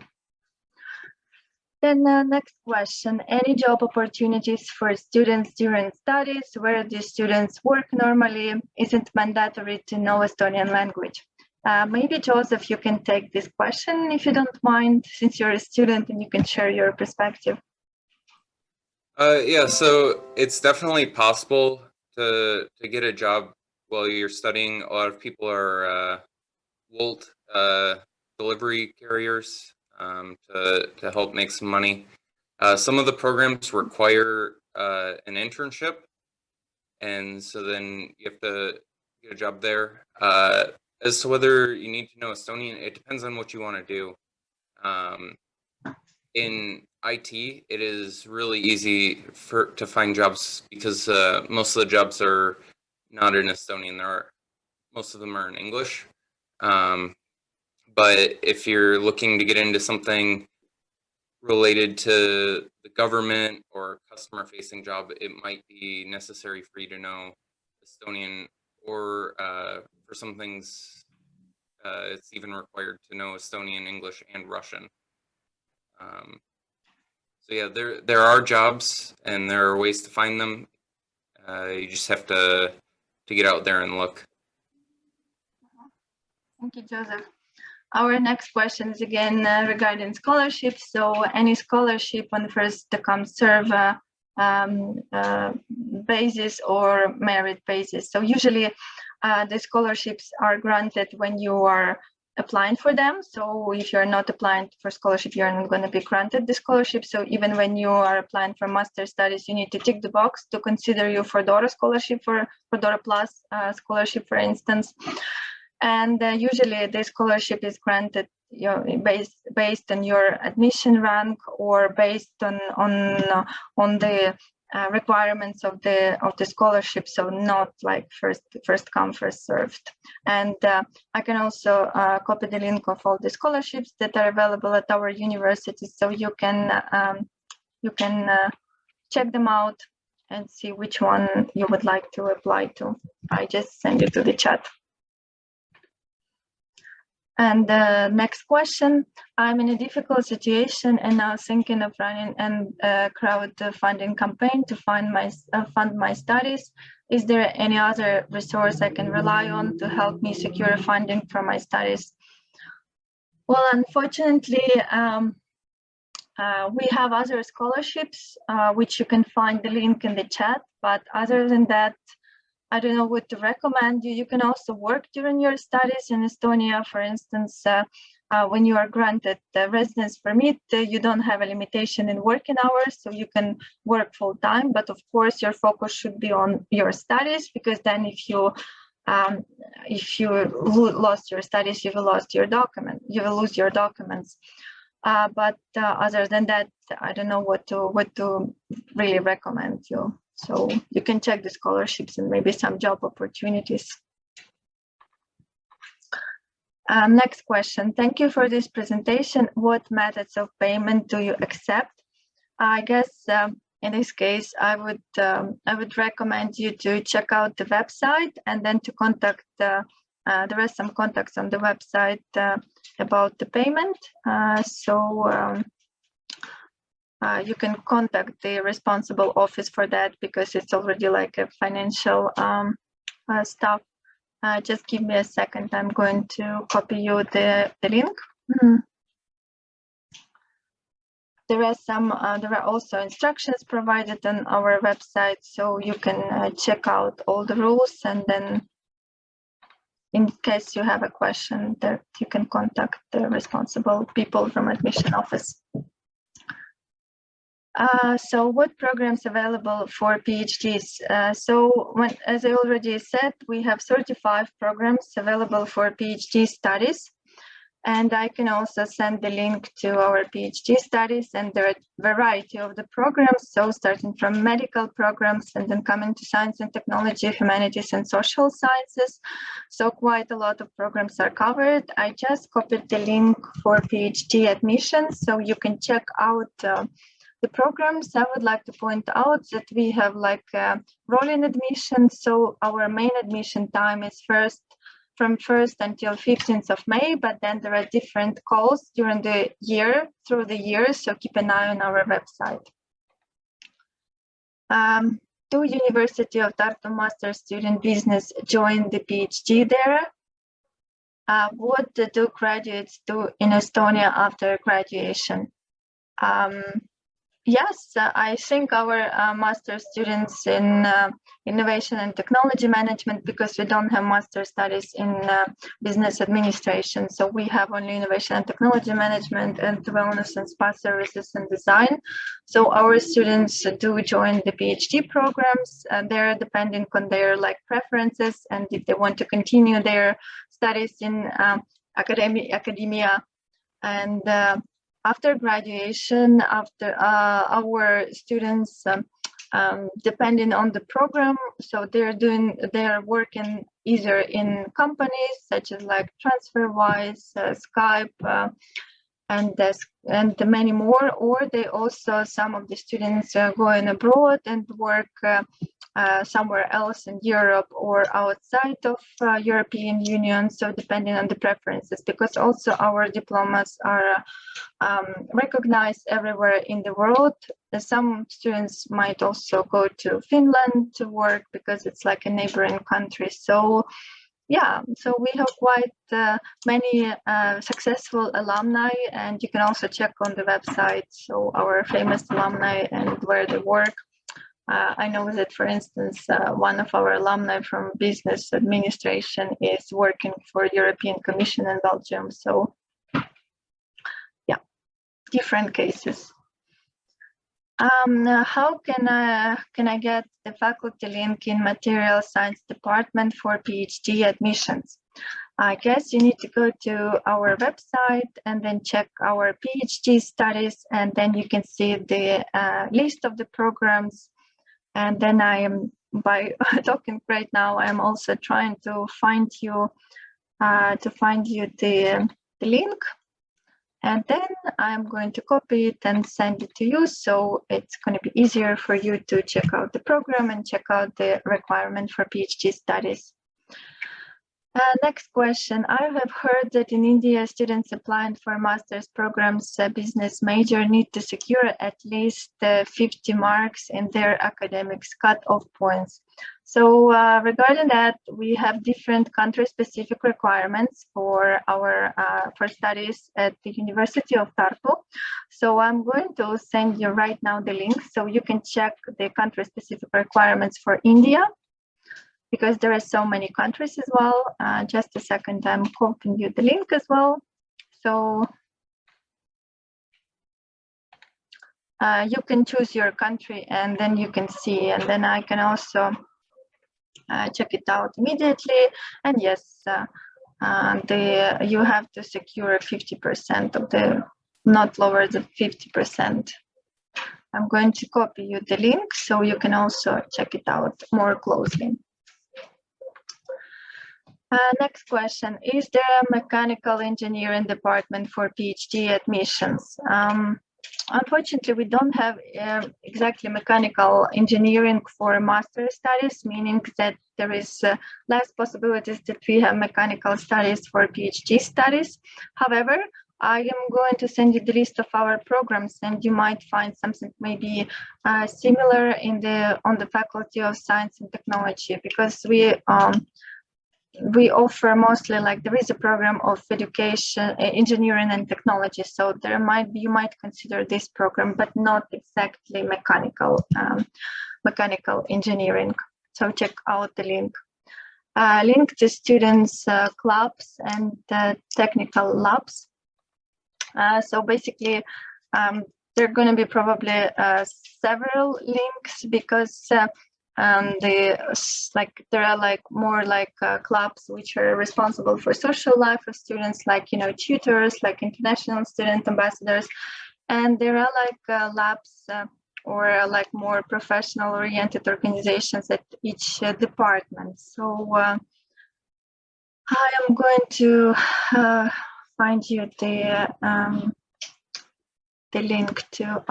Speaker 1: Then next question, any job opportunities for students during studies where the students work normally? Isn't mandatory to know Estonian language? Maybe Joseph, you can take this question if you don't mind, since you're a student and you can share your perspective.
Speaker 2: Yeah, so it's definitely possible to get a job while you're studying. A lot of people are Wolt delivery carriers to help make some money. Some of the programs require an internship, and so then you have to get a job there. As to whether you need to know Estonian, it depends on what you want to do. In IT, it is really easy to find jobs because most of the jobs are not in Estonian. Most of them are in English. But if you're looking to get into something related to the government or customer-facing job, it might be necessary for you to know Estonian, or for some things, it's even required to know Estonian, English, and Russian. So yeah, there are jobs and there are ways to find them. You just have to get out there and look.
Speaker 1: Thank you, Joseph. Our next question is again regarding scholarships. So any scholarship on first come serve basis or merit basis. So usually the scholarships are granted when you are applying for them. So if you're not applying for scholarship, you're not going to be granted the scholarship. So even when you are applying for master studies, you need to tick the box to consider you for DORA scholarship, for DORA plus scholarship, for instance. And usually the scholarship is granted based on your admission rank or based on the requirements of the scholarship, so not like first come first served. And I can also copy the link of all the scholarships that are available at our university, so you can check them out and see which one you would like to apply to. I just send it to the chat. And the next question, I'm in a difficult situation and now thinking of running a crowdfunding campaign to fund my studies. Is there any other resource I can rely on to help me secure funding for my studies? Well, unfortunately, we have other scholarships, which you can find the link in the chat, but other than that, I don't know what to recommend you. You can also work during your studies in Estonia. For instance, when you are granted the residence permit, you don't have a limitation in working hours, so you can work full time. But of course, your focus should be on your studies, because then if you lost your studies, you will lose your documents. But other than that, I don't know what to really recommend you. So you can check the scholarships and maybe some job opportunities. Next question. Thank you for this presentation. What methods of payment do you accept? I guess in this case, I would recommend you to check out the website and then to contact. There are some contacts on the website about the payment. You can contact the responsible office for that, because it's already like a financial stuff. Just give me a second. I'm going to copy you the link. There are also instructions provided on our website, so you can check out all the rules, and then in case you have a question, that you can contact the responsible people from admission office. So what programs available for PhDs? As I already said, we have 35 programs available for PhD studies. And I can also send the link to our PhD studies, and there are a variety of the programs. So starting from medical programs and then coming to science and technology, humanities and social sciences. So quite a lot of programs are covered. I just copied the link for PhD admissions, so you can check out the programs. I would like to point out that we have like rolling admission. So our main admission time is from 1st until 15th of May, but then there are different calls during the year, through the year. So keep an eye on our website. Do University of Tartu master student business join the PhD there? What do graduates do in Estonia after graduation? Yes, I think our master students in innovation and technology management, because we don't have master studies in business administration. So we have only innovation and technology management and wellness and spa services and design. So our students do join the PhD programs, and they're depending on their preferences, and if they want to continue their studies in academia. And after graduation, our students, depending on the program, so they're working either in companies such as like TransferWise, Skype, and many more, or they also, some of the students are going abroad and work somewhere else in Europe or outside of European Union. So depending on the preferences, because also our diplomas are recognized everywhere in the world. Some students might also go to Finland to work because it's like a neighboring country. So yeah, so we have quite many successful alumni, and you can also check on the website, so our famous alumni and where they work. I know that, for instance, one of our alumni from business administration is working for European Commission in Belgium. So yeah, different cases. How can I get the faculty link in material science department for PhD admissions? I guess you need to go to our website and then check our PhD studies, and then you can see the list of the programs. And then I am, by talking right now, I'm also trying to find you the link. And then I'm going to copy it and send it to you. So it's going to be easier for you to check out the program and check out the requirement for PhD studies. Next question. I have heard that in India, students applying for master's programs business major need to secure at least 50 marks in their academics cut-off points. So regarding that, we have different country-specific requirements for our for studies at the University of Tartu. So I'm going to send you right now the link so you can check the country-specific requirements for India, because there are so many countries as well. Just a second, I'm copying you the link as well. So you can choose your country and then you can see, and then I can also check it out immediately. And yes, you have to secure 50% of the, not lower than 50%. I'm going to copy you the link so you can also check it out more closely. Next question, is there a mechanical engineering department for PhD admissions? Unfortunately, we don't have exactly mechanical engineering for master studies, meaning that there is less possibilities that we have mechanical studies for PhD studies. However, I am going to send you the list of our programs, and you might find something maybe similar on the Faculty of Science and Technology, because we offer mostly, like, there is a program of education, engineering and technology. So there might be, you might consider this program, but not exactly mechanical engineering. So check out the link. Link to students' clubs and technical labs. So basically, there are going to be probably several links, because there are more clubs which are responsible for social life of students, like tutors, like international student ambassadors, and there are labs or more professional oriented organizations at each department. So I am going to find you the link to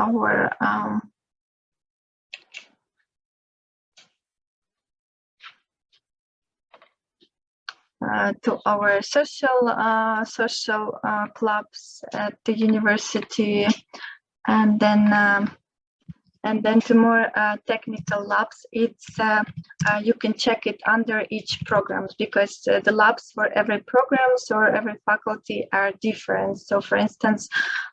Speaker 1: our social clubs at the university, and then to more technical labs. It's you can check it under each programs, because the labs for every programs or every faculty are different. So for instance,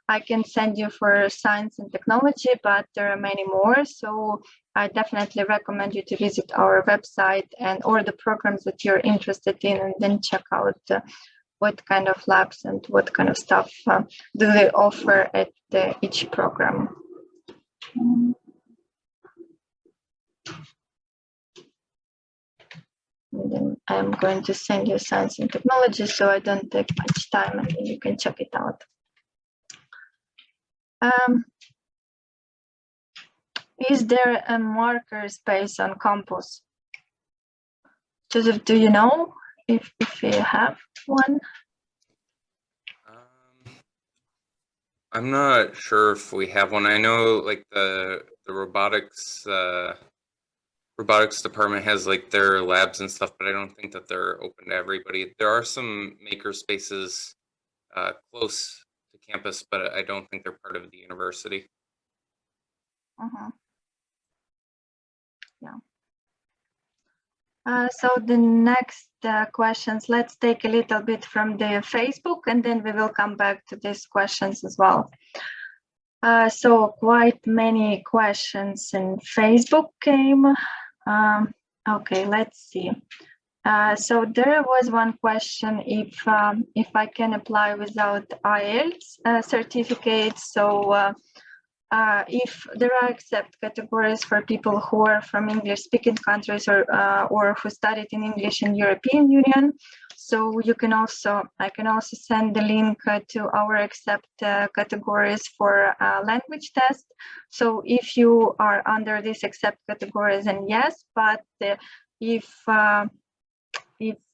Speaker 1: I can send you for science and technology, but there are many more. So I definitely recommend you to visit our website or the programs that you're interested in, and then check out what kind of labs and what kind of stuff do they offer at each program. And then I'm going to send you science and technology, so I don't take much time, and then you can check it out. Is there a marker space on campus? Joseph, do you know if you have one?
Speaker 2: I'm not sure if we have one. I know the robotics department has their labs and stuff, but I don't think that they're open to everybody. There are some maker spaces close to campus, but I don't think they're part of the university.
Speaker 1: Yeah. So the next questions, let's take a little bit from the Facebook, and then we will come back to these questions as well. So quite many questions in Facebook came. Okay, let's see. So there was one question if I can apply without IELTS certificate. So if there are accept categories for people who are from English-speaking countries or who studied in English in European Union, so you can I can also send the link to our accept categories for language test. So if you are under these accept categories, then yes, but if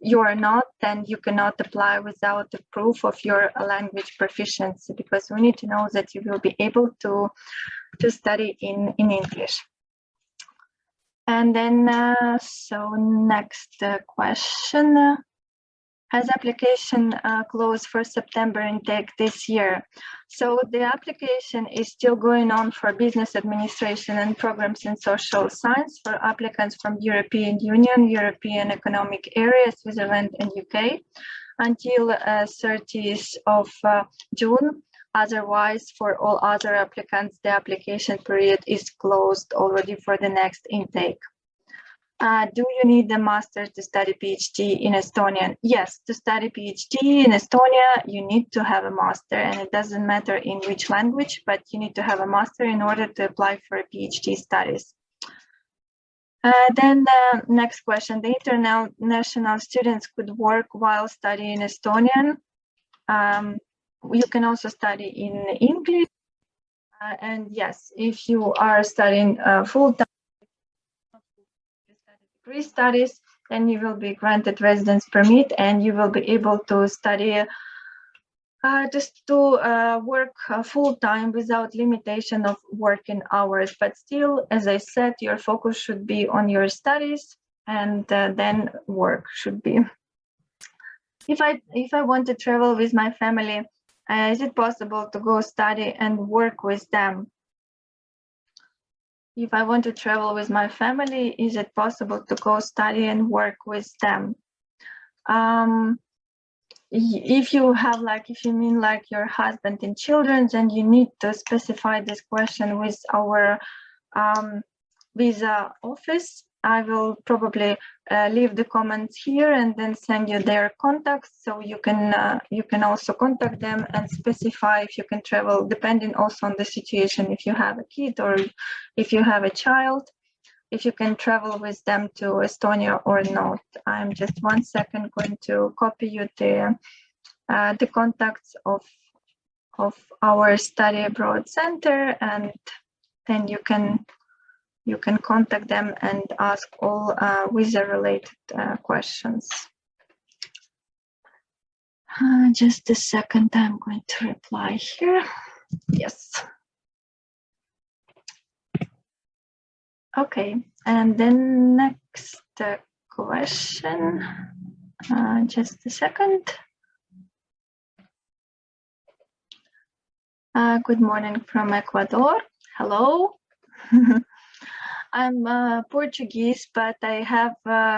Speaker 1: you are not, then you cannot apply without the proof of your language proficiency, because we need to know that you will be able to study in English. And then, so next question. Has application closed for September intake this year? So the application is still going on for business administration and programs in social science for applicants from European Union, European Economic Area, Switzerland and UK until 30th of June. Otherwise, for all other applicants, the application period is closed already for the next intake. Do you need a master to study PhD in Estonian? Yes, to study PhD in Estonia, you need to have a master, and it doesn't matter in which language, but you need to have a master in order to apply for PhD studies. Then next question, the international students could work while studying Estonian. You can also study in English. And yes, if you are studying full-time degree studies, then you will be granted residence permit and you will be able to study just to work full-time without limitation of working hours. But still, as I said, your focus should be on your studies, and then work should be. If I want to travel with my family, is it possible to go study and work with them? If I want to travel with my family, is it possible to go study and work with them? If you have if you mean your husband and children, then you need to specify this question with our visa office. I will probably leave the comments here and then send you their contacts, so you can also contact them and specify if you can travel, depending also on the situation, if you have a kid or if you have a child, if you can travel with them to Estonia or not. I'm just 1 second going to copy you the contacts of our study abroad center, and then you can contact them and ask all visa-related questions. Just a second, I'm going to reply here. Yes. Okay, and then next question. Just a second. Good morning from Ecuador. Hello. I'm Portuguese, but I have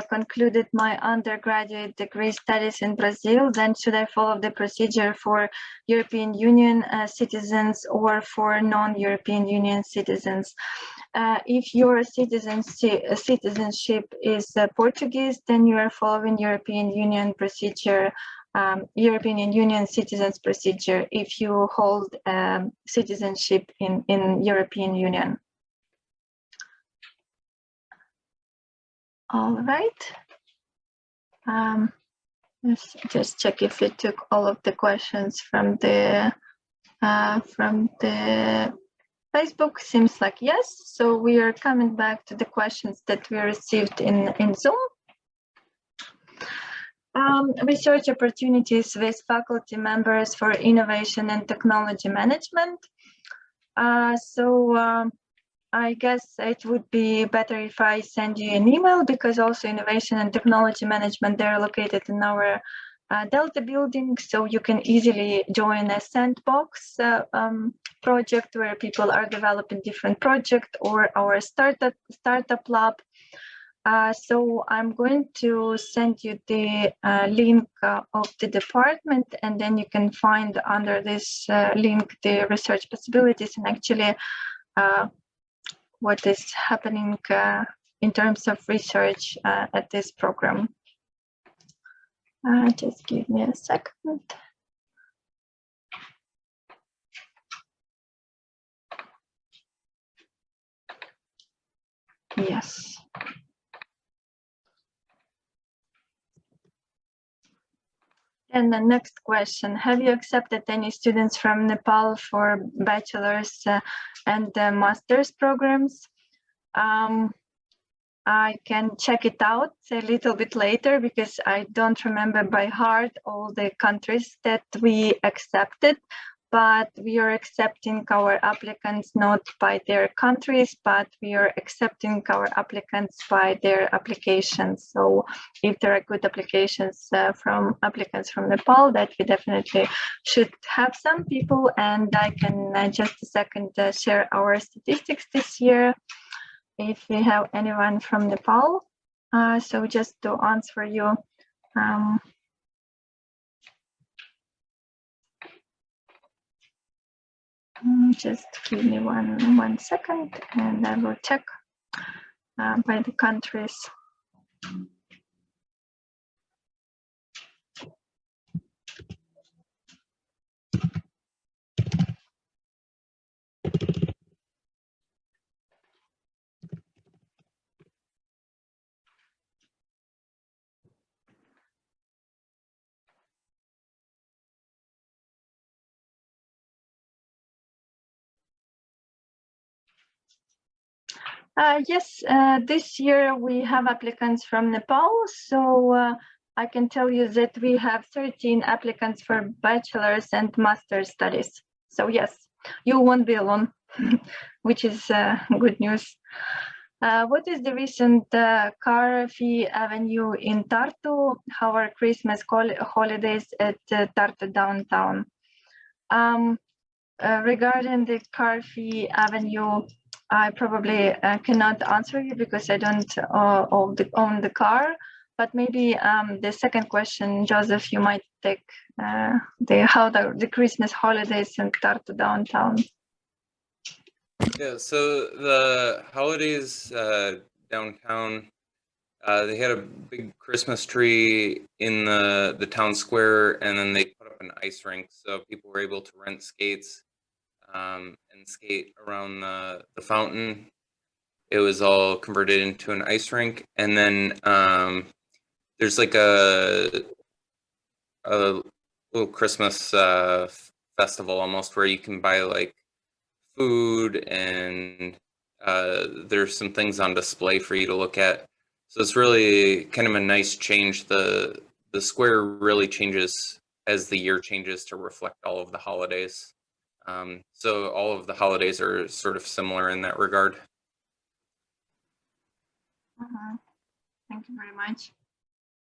Speaker 1: concluded my undergraduate degree studies in Brazil. Then should I follow the procedure for European Union citizens or for non-European Union citizens? If your citizenship is Portuguese, then you are following European Union procedure, European Union citizens procedure if you hold citizenship in European Union. All right. Let's just check if we took all of the questions from the Facebook. Seems like yes. So we are coming back to the questions that we received in Zoom. Research opportunities with faculty members for innovation and technology management. I guess it would be better if I send you an email, because also innovation and technology management, they're located in our Delta building, so you can easily join a sandbox project where people are developing different projects, or our startup lab. So I'm going to send you the link of the department, and then you can find under this link the research possibilities and actually what is happening in terms of research at this program. Just give me a second. Yes. And the next question, have you accepted any students from Nepal for bachelor's and master's programs? I can check it out a little bit later because I don't remember by heart all the countries that we accepted, but we are accepting our applicants not by their countries, but we are accepting our applicants by their applications. So if there are good applications from applicants from Nepal, that we definitely should have some people. And I can just a second share our statistics this year, if we have anyone from Nepal. So just to answer you, just give me one second and I will check by the countries. Yes, this year we have applicants from Nepal. So I can tell you that we have 13 applicants for bachelor's and master's studies. So yes, you won't be alone, which is good news. What is the recent car fee avenue in Tartu? How are Christmas holidays at Tartu downtown? Regarding the car fee avenue, I probably cannot answer you because I don't own the car, but maybe the second question, Joseph, you might take how the Christmas holidays in Tartu downtown.
Speaker 2: Yeah, so the holidays downtown, they had a big Christmas tree in the town square, and then they put up an ice rink, so people were able to rent skates and skate around the fountain. It was all converted into an ice rink, and then there's like a little Christmas festival almost, where you can buy like food, and there's some things on display for you to look at. So it's really kind of a nice change. The square really changes as the year changes to reflect all of the holidays. So all of the holidays are sort of similar in that regard.
Speaker 1: Thank you very much.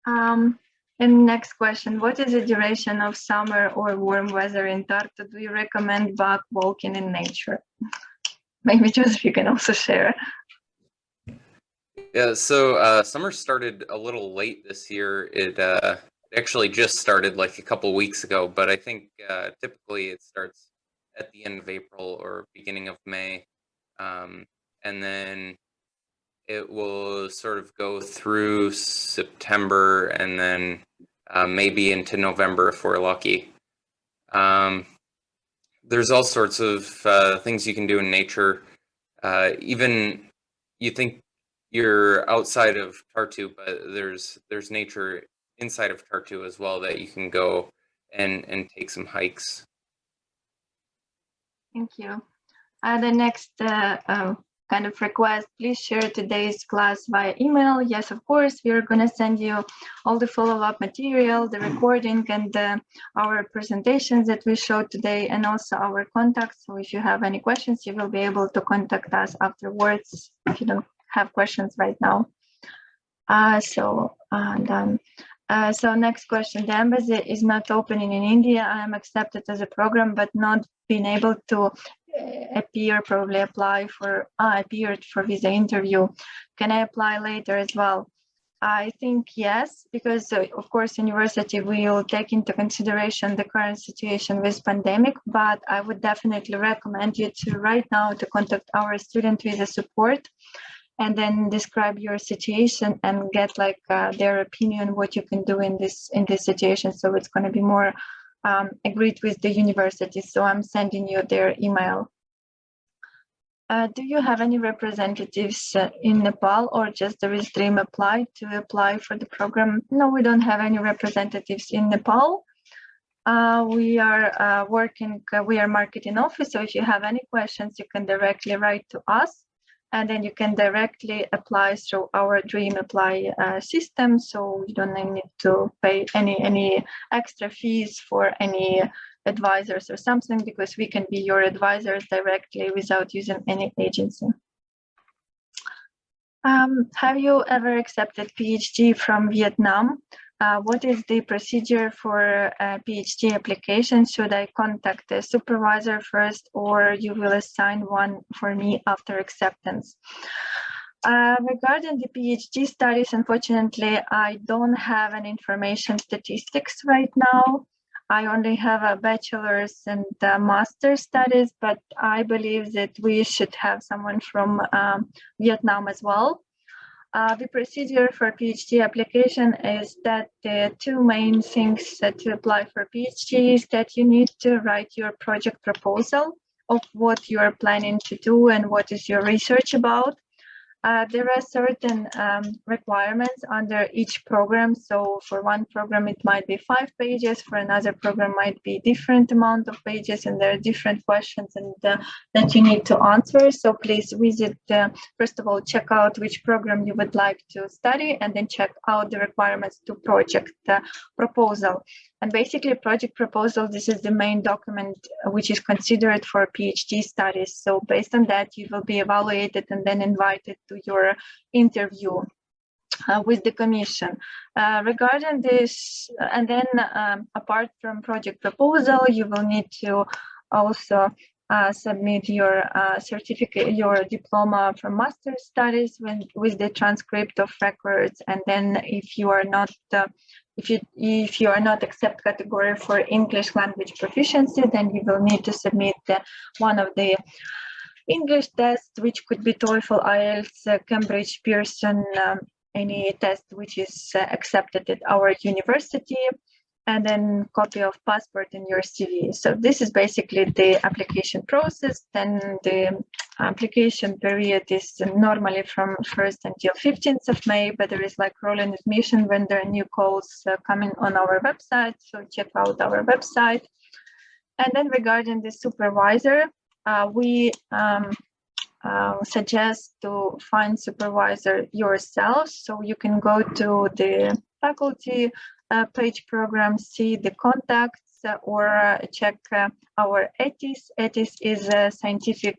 Speaker 1: And next question, what is the duration of summer or warm weather in Tartu? Do you recommend back walking in nature? Maybe Joseph, you can also share.
Speaker 2: Yeah, so summer started a little late this year. It actually just started like a couple weeks ago, but I think typically it starts at the end of April or beginning of May. And then it will sort of go through September and then maybe into November if we're lucky. There's all sorts of things you can do in nature. Even you think you're outside of Tartu, but there's nature inside of Tartu as well that you can go and take some hikes.
Speaker 1: Thank you. The next kind of request, please share today's class via email. Yes, of course, we're going to send you all the follow-up material, the recording, and our presentations that we showed today, and also our contacts. So if you have any questions, you will be able to contact us afterwards if you don't have questions right now. So next question, the embassy is not opening in India. I am accepted as a program, but not being able to appear, probably apply for, appeared for visa interview. Can I apply later as well? I think yes, because of course university will take into consideration the current situation with pandemic, but I would definitely recommend you to right now to contact our student visa support and then describe your situation and get like their opinion what you can do in this situation. So it's going to be more agreed with the university. So I'm sending you their email. Do you have any representatives in Nepal, or just there is dream apply to apply for the program? No, we don't have any representatives in Nepal. We are working, we are marketing office. So if you have any questions, you can directly write to us, and then you can directly apply through our dream apply system. So you don't need to pay any extra fees for any advisors or something, because we can be your advisors directly without using any agency. Have you ever accepted PhD from Vietnam? What is the procedure for a PhD application? Should I contact the supervisor first, or you will assign one for me after acceptance? Regarding the PhD studies, unfortunately, I don't have any information statistics right now. I only have a bachelor's and master's studies, but I believe that we should have someone from Vietnam as well. The procedure for PhD application is that the two main things to apply for PhD is that you need to write your project proposal of what you are planning to do and what is your research about. There are certain requirements under each program. So for one program, it might be 5 pages. For another program, might be different amount of pages, and there are different questions and that you need to answer. So please visit, first of all, check out which program you would like to study, and then check out the requirements to project proposal. And basically, project proposal, this is the main document which is considered for PhD studies. So based on that, you will be evaluated and then invited to your interview with the commission. Regarding this, and then apart from project proposal, you will need to also submit your certificate, your diploma from master's studies with the transcript of records. And then if you are not if you are not accept category for English language proficiency, then you will need to submit one of the English tests, which could be TOEFL, IELTS, Cambridge, Pearson, any test which is accepted at our university, and then copy of passport and your CV. So this is basically the application process. Then the application period is normally from 1st until 15th of May, but there is like rolling admission when there are new calls coming on our website. So check out our website. And then regarding the supervisor, we suggest to find supervisor yourself. So you can go to the faculty page program, see the contacts, or check our ETIS. ETIS is a scientific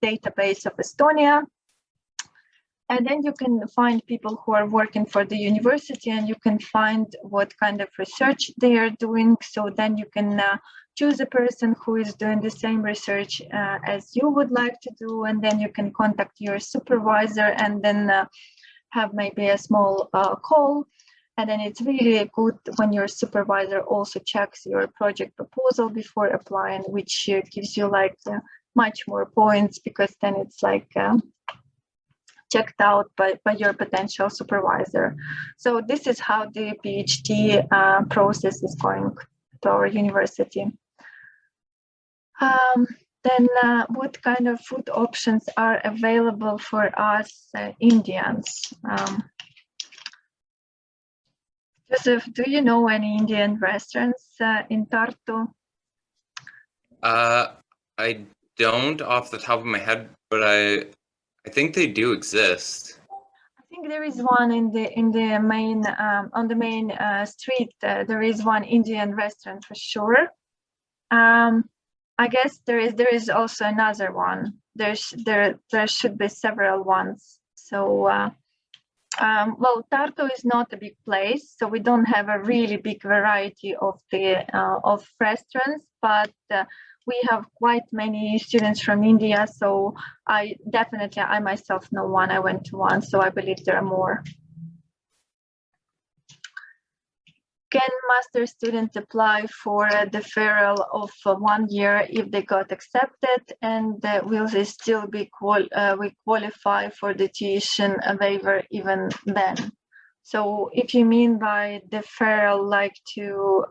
Speaker 1: database of Estonia. And then you can find people who are working for the university, and you can find what kind of research they are doing. So then you can choose a person who is doing the same research as you would like to do, and then you can contact your supervisor and then have maybe a small call. And then it's really good when your supervisor also checks your project proposal before applying, which gives you like much more points, because then it's like checked out by your potential supervisor. So this is how the PhD process is going to our university. Then what kind of food options are available for us Indians? Joseph, do you know any Indian restaurants in Tartu?
Speaker 2: I don't off the top of my head, but I think they do exist.
Speaker 1: I think there is one in the main on the main street. There is one Indian restaurant for sure. I guess there is also another one. There should be several ones. So well, Tartu is not a big place, so we don't have a really big variety of the of restaurants, but we have quite many students from India, so I myself know one. I went to one, so I believe there are more. Can master students apply for a deferral of 1 year if they got accepted, and will they still be qualify for the tuition waiver even then? So if you mean by deferral, like to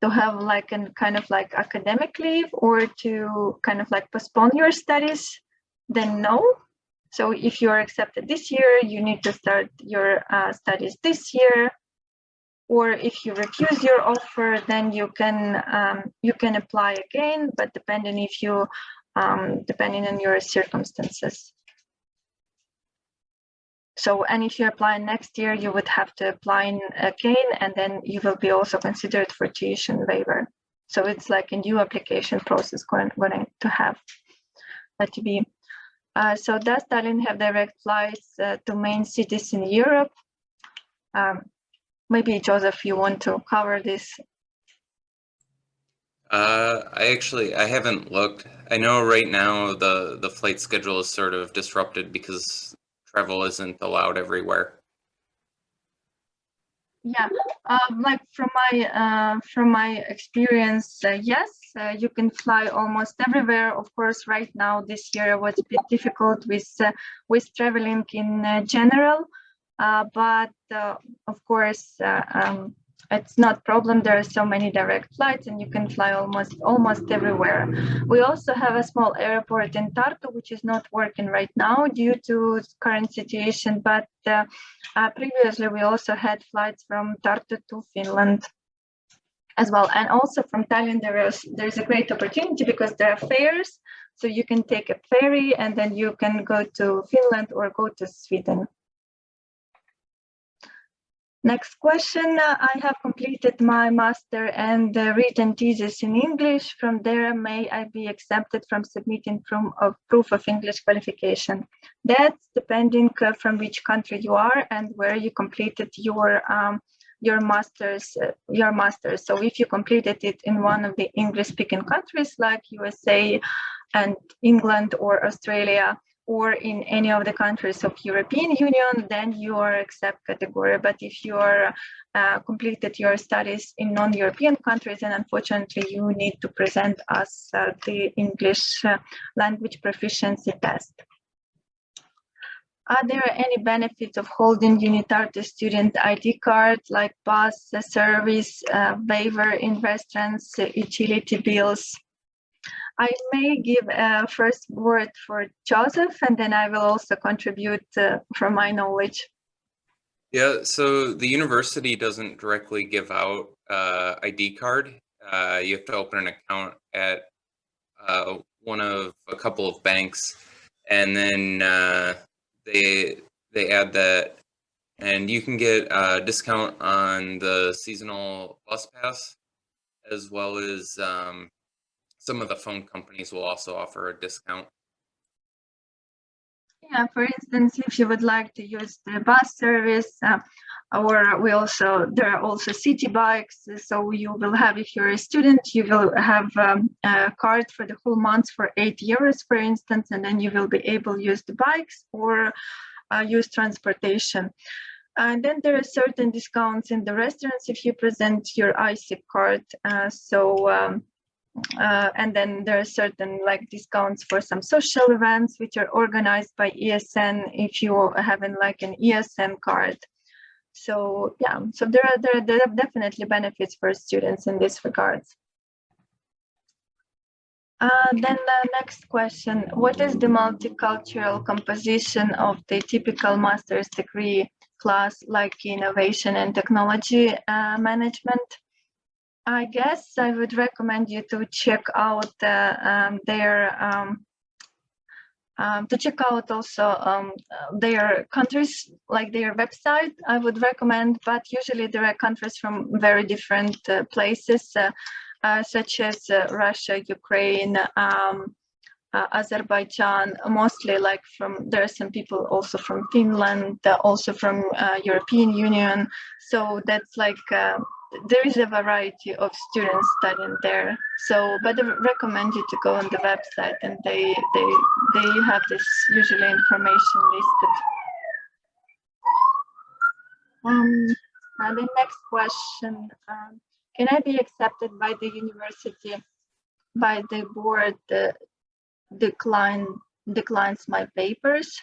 Speaker 1: have like a kind of like academic leave, or to kind of like postpone your studies, then no. So if you are accepted this year, you need to start your studies this year. Or if you refuse your offer, then you can apply again, but depending on your circumstances. So, and if you apply next year, you would have to apply again, and then you will be also considered for tuition waiver. So it's like a new application process going to have to be. So does Tallinn have direct flights to main cities in Europe? Maybe Joseph, you want to cover this?
Speaker 2: I haven't looked. I know right now the flight schedule is sort of disrupted because travel isn't allowed everywhere.
Speaker 1: Yeah, like from my experience, yes, you can fly almost everywhere. Of course, right now this year was a bit difficult with traveling in general, but of course it's not a problem. There are so many direct flights, and you can fly almost everywhere. We also have a small airport in Tartu, which is not working right now due to current situation, but previously we also had flights from Tartu to Finland as well. And also from Tallinn, there's a great opportunity because there are ferries, so you can take a ferry and then you can go to Finland or go to Sweden. Next question. I have completed my master and written thesis in English. From there, may I be exempted from submitting proof of English qualification? That's depending from which country you are and where you completed your master's. So if you completed it in one of the English-speaking countries like USA and England or Australia, or in any of the countries of European Union, then you are exempt category. But if you are completed your studies in non-European countries, then unfortunately you need to present us the English language proficiency test. Are there any benefits of holding Unitartu student ID card, like bus service, waiver in restaurants, utility bills? I may give a first word for Joseph, and then I will also contribute from my knowledge.
Speaker 2: Yeah, so the university doesn't directly give out ID card. You have to open an account at a couple of banks, and then they add that, and you can get a discount on the seasonal bus pass, as well as some of the phone companies will also offer a discount. Yeah, for instance, if you would like to use the bus service, or there are also city bikes. So you will have, if you're a student, you will have a card for the whole month for 8 euros, for instance, and then you will be able to use the bikes or use transportation. And then there are certain discounts in the restaurants if you present your ISIC card. And then there are certain like discounts for some social events which are organized by ESN if you have like an ESN card. So yeah, so there are definitely benefits for students in this regards. Then the next question: what is the multicultural composition of the typical master's degree class, like innovation and technology management? I guess I would recommend you to check out their countries, like their website. I would recommend, but usually there are countries from very different places, such as Russia, Ukraine, Azerbaijan, mostly like there are some people also from Finland, also from European Union. So that's like
Speaker 1: there is a variety of students studying there. So, but I recommend you to go on the website, and they have this usually information listed. The next question: can I be accepted by the university by the board declines my papers?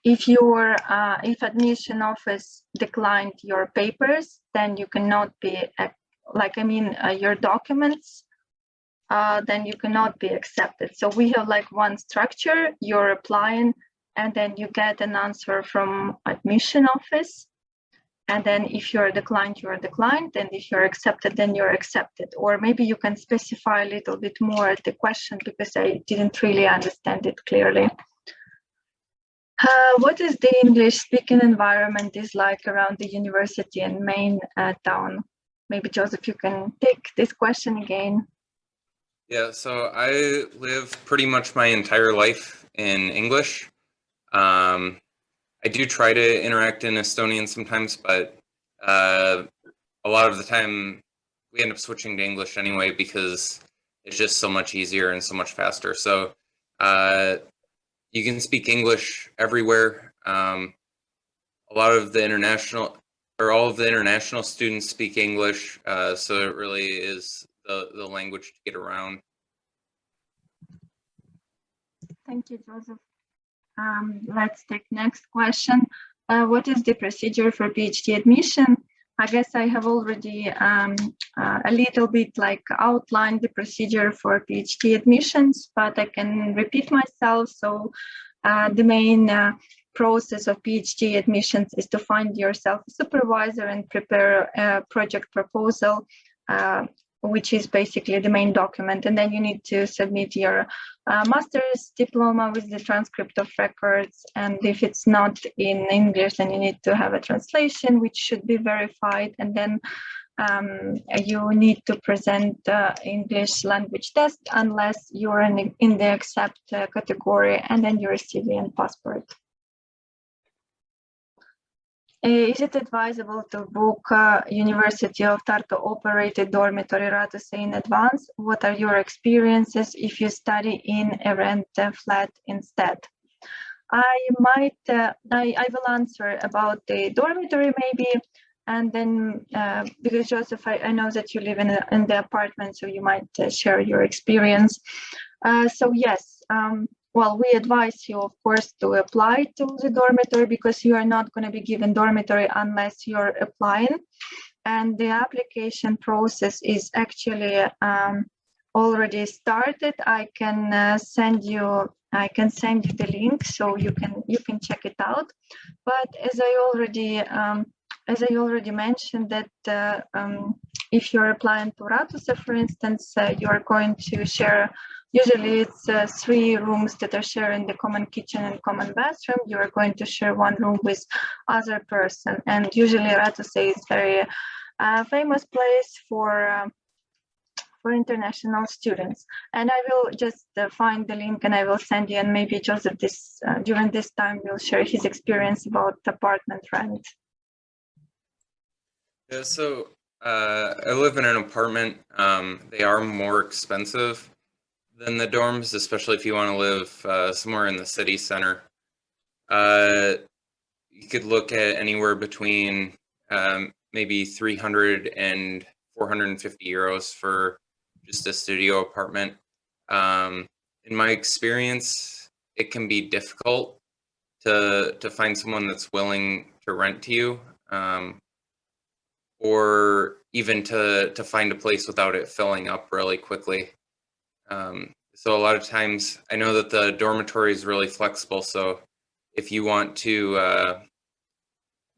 Speaker 1: If admission office declined your papers, then you cannot be your documents, then you cannot be accepted. So we have like one structure: you're applying, and then you get an answer from admission office. And then if you're declined, you're declined. And if you're accepted, then you're accepted. Or maybe you can specify a little bit more the question, because I didn't really understand it clearly. What is the English speaking environment is like around the university and main town? Maybe Joseph, you can take this question again.
Speaker 2: Yeah, so I live pretty much my entire life in English. I do try to interact in Estonian sometimes, but a lot of the time we end up switching to English anyway because it's just so much easier and so much faster. So you can speak English everywhere. All of the international students speak English, so it really is the language to get around.
Speaker 1: Thank you, Joseph. Let's take next question. What is the procedure for PhD admission? I guess I have already a little bit outlined the procedure for PhD admissions, but I can repeat myself. So the main process of PhD admissions is to find yourself a supervisor and prepare a project proposal, which is basically the main document. And then you need to submit your master's diploma with the transcript of records. And if it's not in English, then you need to have a translation, which should be verified. And then you need to present English language test unless you're in the accept category, and then your CV and passport. Is it advisable to book University of Tartu operated dormitory Ratuse in advance? What are your experiences if you study in a rent flat instead? I will answer about the dormitory maybe, and then because Joseph, I know that you live in the apartment, so you might share your experience. So yes. Well, we advise you, of course, to apply to the dormitory, because you are not going to be given dormitory unless you're applying. And the application process is actually already started. I can send you the link so you can check it out. But as I already mentioned, that if you're applying to Ratuse, for instance, you're going to share. Usually it's 3 rooms that are sharing the common kitchen and common bathroom. You are going to share 1 room with other person. And usually Ratuse is very famous place for international students. And I will just find the link and I will send you, and maybe Joseph during this time will share his experience about apartment rent.
Speaker 2: Yeah, so I live in an apartment. They are more expensive than the dorms, especially if you want to live somewhere in the city center. You could look at anywhere between maybe 300 and 450 euros for just a studio apartment. In my experience, it can be difficult to find someone that's willing to rent to you, or even to find a place without it filling up really quickly. So a lot of times, I know that the dormitory is really flexible. So if you want to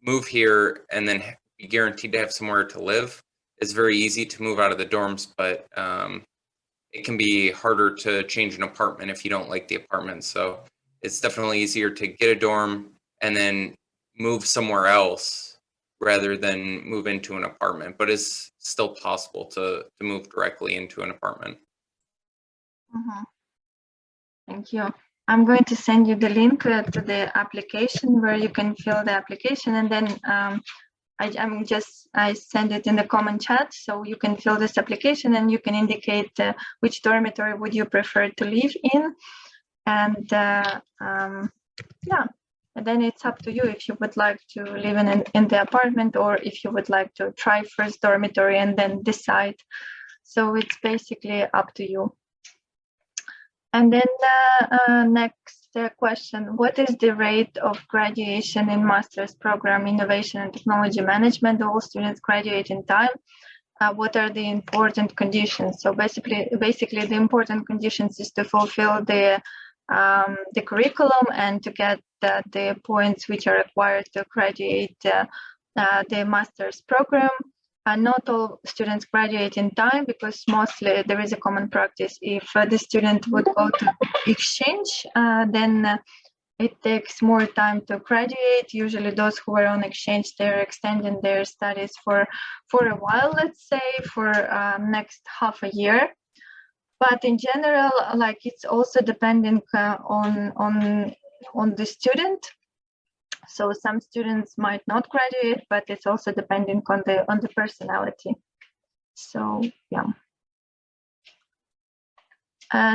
Speaker 2: move here and then be guaranteed to have somewhere to live, it's very easy to move out of the dorms, but it can be harder to change an apartment if you don't like the apartment. So it's definitely easier to get a dorm and then move somewhere else rather than move into an apartment, but it's still possible to move directly into an apartment.
Speaker 1: Thank you. I'm going to send you the link to the application where you can fill the application, and then I send it in the common chat, so you can fill this application and you can indicate which dormitory would you prefer to live in, and yeah, and then it's up to you if you would like to live in the apartment, or if you would like to try first dormitory and then decide. So it's basically up to you. And then next question, what is the rate of graduation in master's program, innovation and technology management? All students graduate in time. What are the important conditions? So basically the important conditions is to fulfill the curriculum and to get the points which are required to graduate the master's program. Not all students graduate in time, because mostly there is a common practice. If the student would go to exchange, then it takes more time to graduate. Usually those who are on exchange, they're extending their studies for a while, let's say for next half a year. But in general, like, it's also depending on the student. So some students might not graduate, but it's also depending on the personality. So yeah.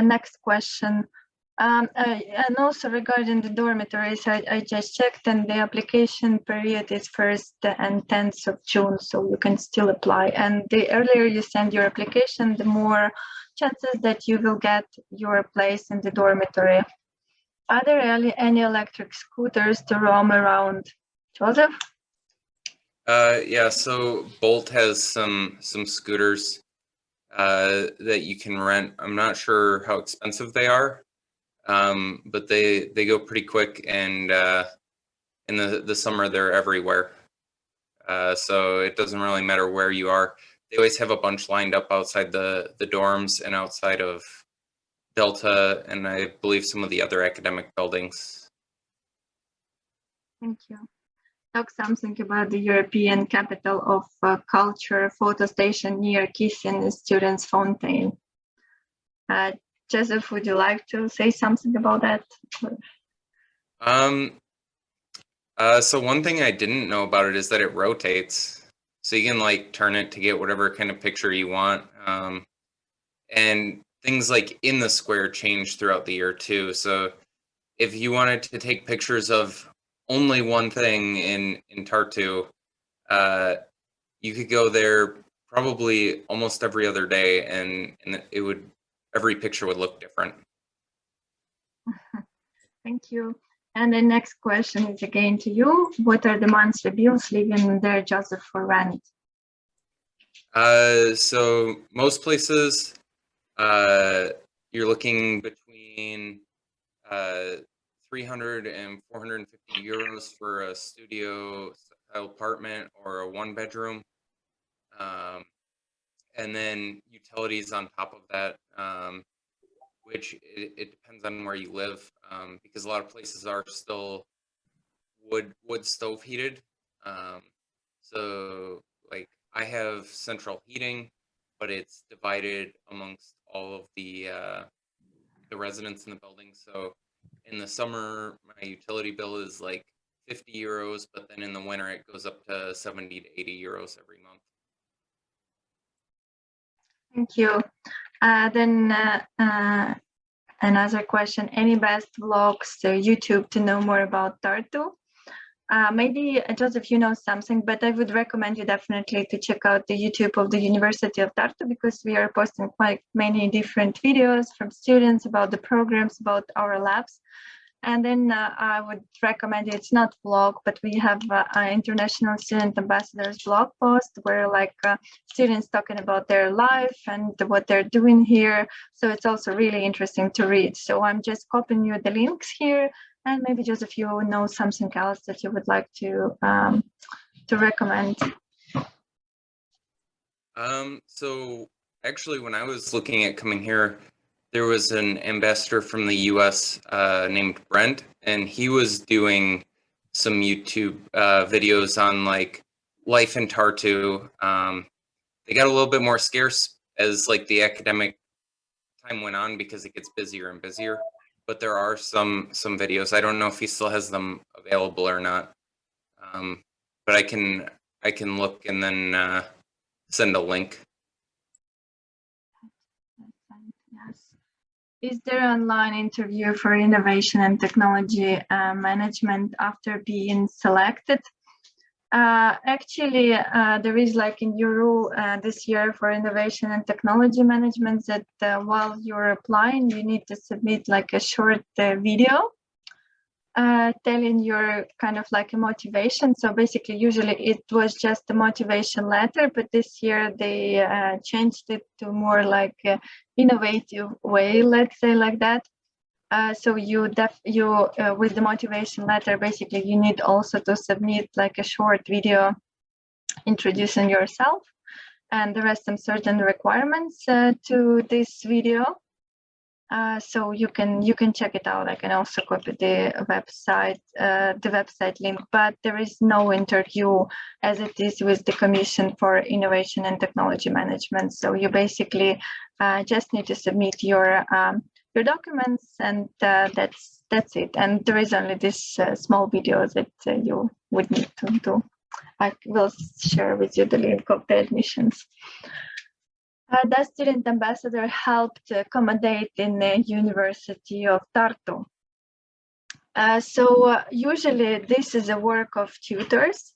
Speaker 1: Next question. And also regarding the dormitories, I just checked, and the application period is 1st and 10th of June, so you can still apply. And the earlier you send your application, the more chances that you will get your place in the dormitory. Are there any electric scooters to roam around? Joseph?
Speaker 2: Yeah, so Bolt has some scooters that you can rent. I'm not sure how expensive they are, but they go pretty quick, and in the summer they're everywhere. So it doesn't really matter where you are. They always have a bunch lined up outside the dorms and outside of Delta, and I believe some of the other academic buildings.
Speaker 1: Thank you. Talk something about the European capital of culture photo station near Kissing Students' Fountain. Joseph, would you like to say something about that?
Speaker 2: So one thing I didn't know about it is that it rotates. So you can like turn it to get whatever kind of picture you want. And things like in the square change throughout the year too. So if you wanted to take pictures of only one thing in Tartu, you could go there probably almost every other day, and every picture would look different.
Speaker 1: Thank you. And the next question is again to you. What are the monthly bills living there, Joseph, for rent?
Speaker 2: So most places, you're looking between 300 and 450 euros for a studio apartment or a one bedroom. And then utilities on top of that, which it depends on where you live, because a lot of places are still wood stove heated. So like I have central heating, but it's divided amongst all of the residents in the building. So in the summer, my utility bill is like 50 euros, but then in the winter it goes up to 70 to 80 euros every month.
Speaker 1: Thank you. Then another question, any best vlogs to YouTube to know more about Tartu? Maybe Joseph, you know something, but I would recommend you definitely to check out the YouTube of the University of Tartu, because we are posting quite many different videos from students about the programs, about our labs. And then I would recommend, it's not vlog, but we have an international student ambassadors blog post where like students talking about their life and what they're doing here. So it's also really interesting to read. So I'm just copying you the links here. And maybe Joseph, you know something else that you would like to recommend.
Speaker 2: So actually, when I was looking at coming here, there was an ambassador from the US named Brent, and he was doing some YouTube videos on like life in Tartu. They got a little bit more scarce as like the academic time went on, because it gets busier and busier. but there are some videos. I don't know if he still has them available or not. But I can look and then send a link.
Speaker 1: Yes. Is there an online interview for innovation and technology management after being selected? Actually, there is like in your rule this year for innovation and technology management that while you're applying, you need to submit like a short video telling your kind of like a motivation. So basically, usually it was just a motivation letter, but this year they changed it to more like a innovative way, let's say like that. So you with the motivation letter, basically you need also to submit like a short video introducing yourself, and there are some certain requirements to this video. So you can check it out. I can also copy the website link, but there is no interview as it is with the Commission for Innovation and Technology Management. So you basically just need to submit your documents, and that's it. And there is only this small video that you would need to do. I will share with you the link of the admissions. Does student ambassador help to accommodate in the University of Tartu? So usually this is a work of tutors.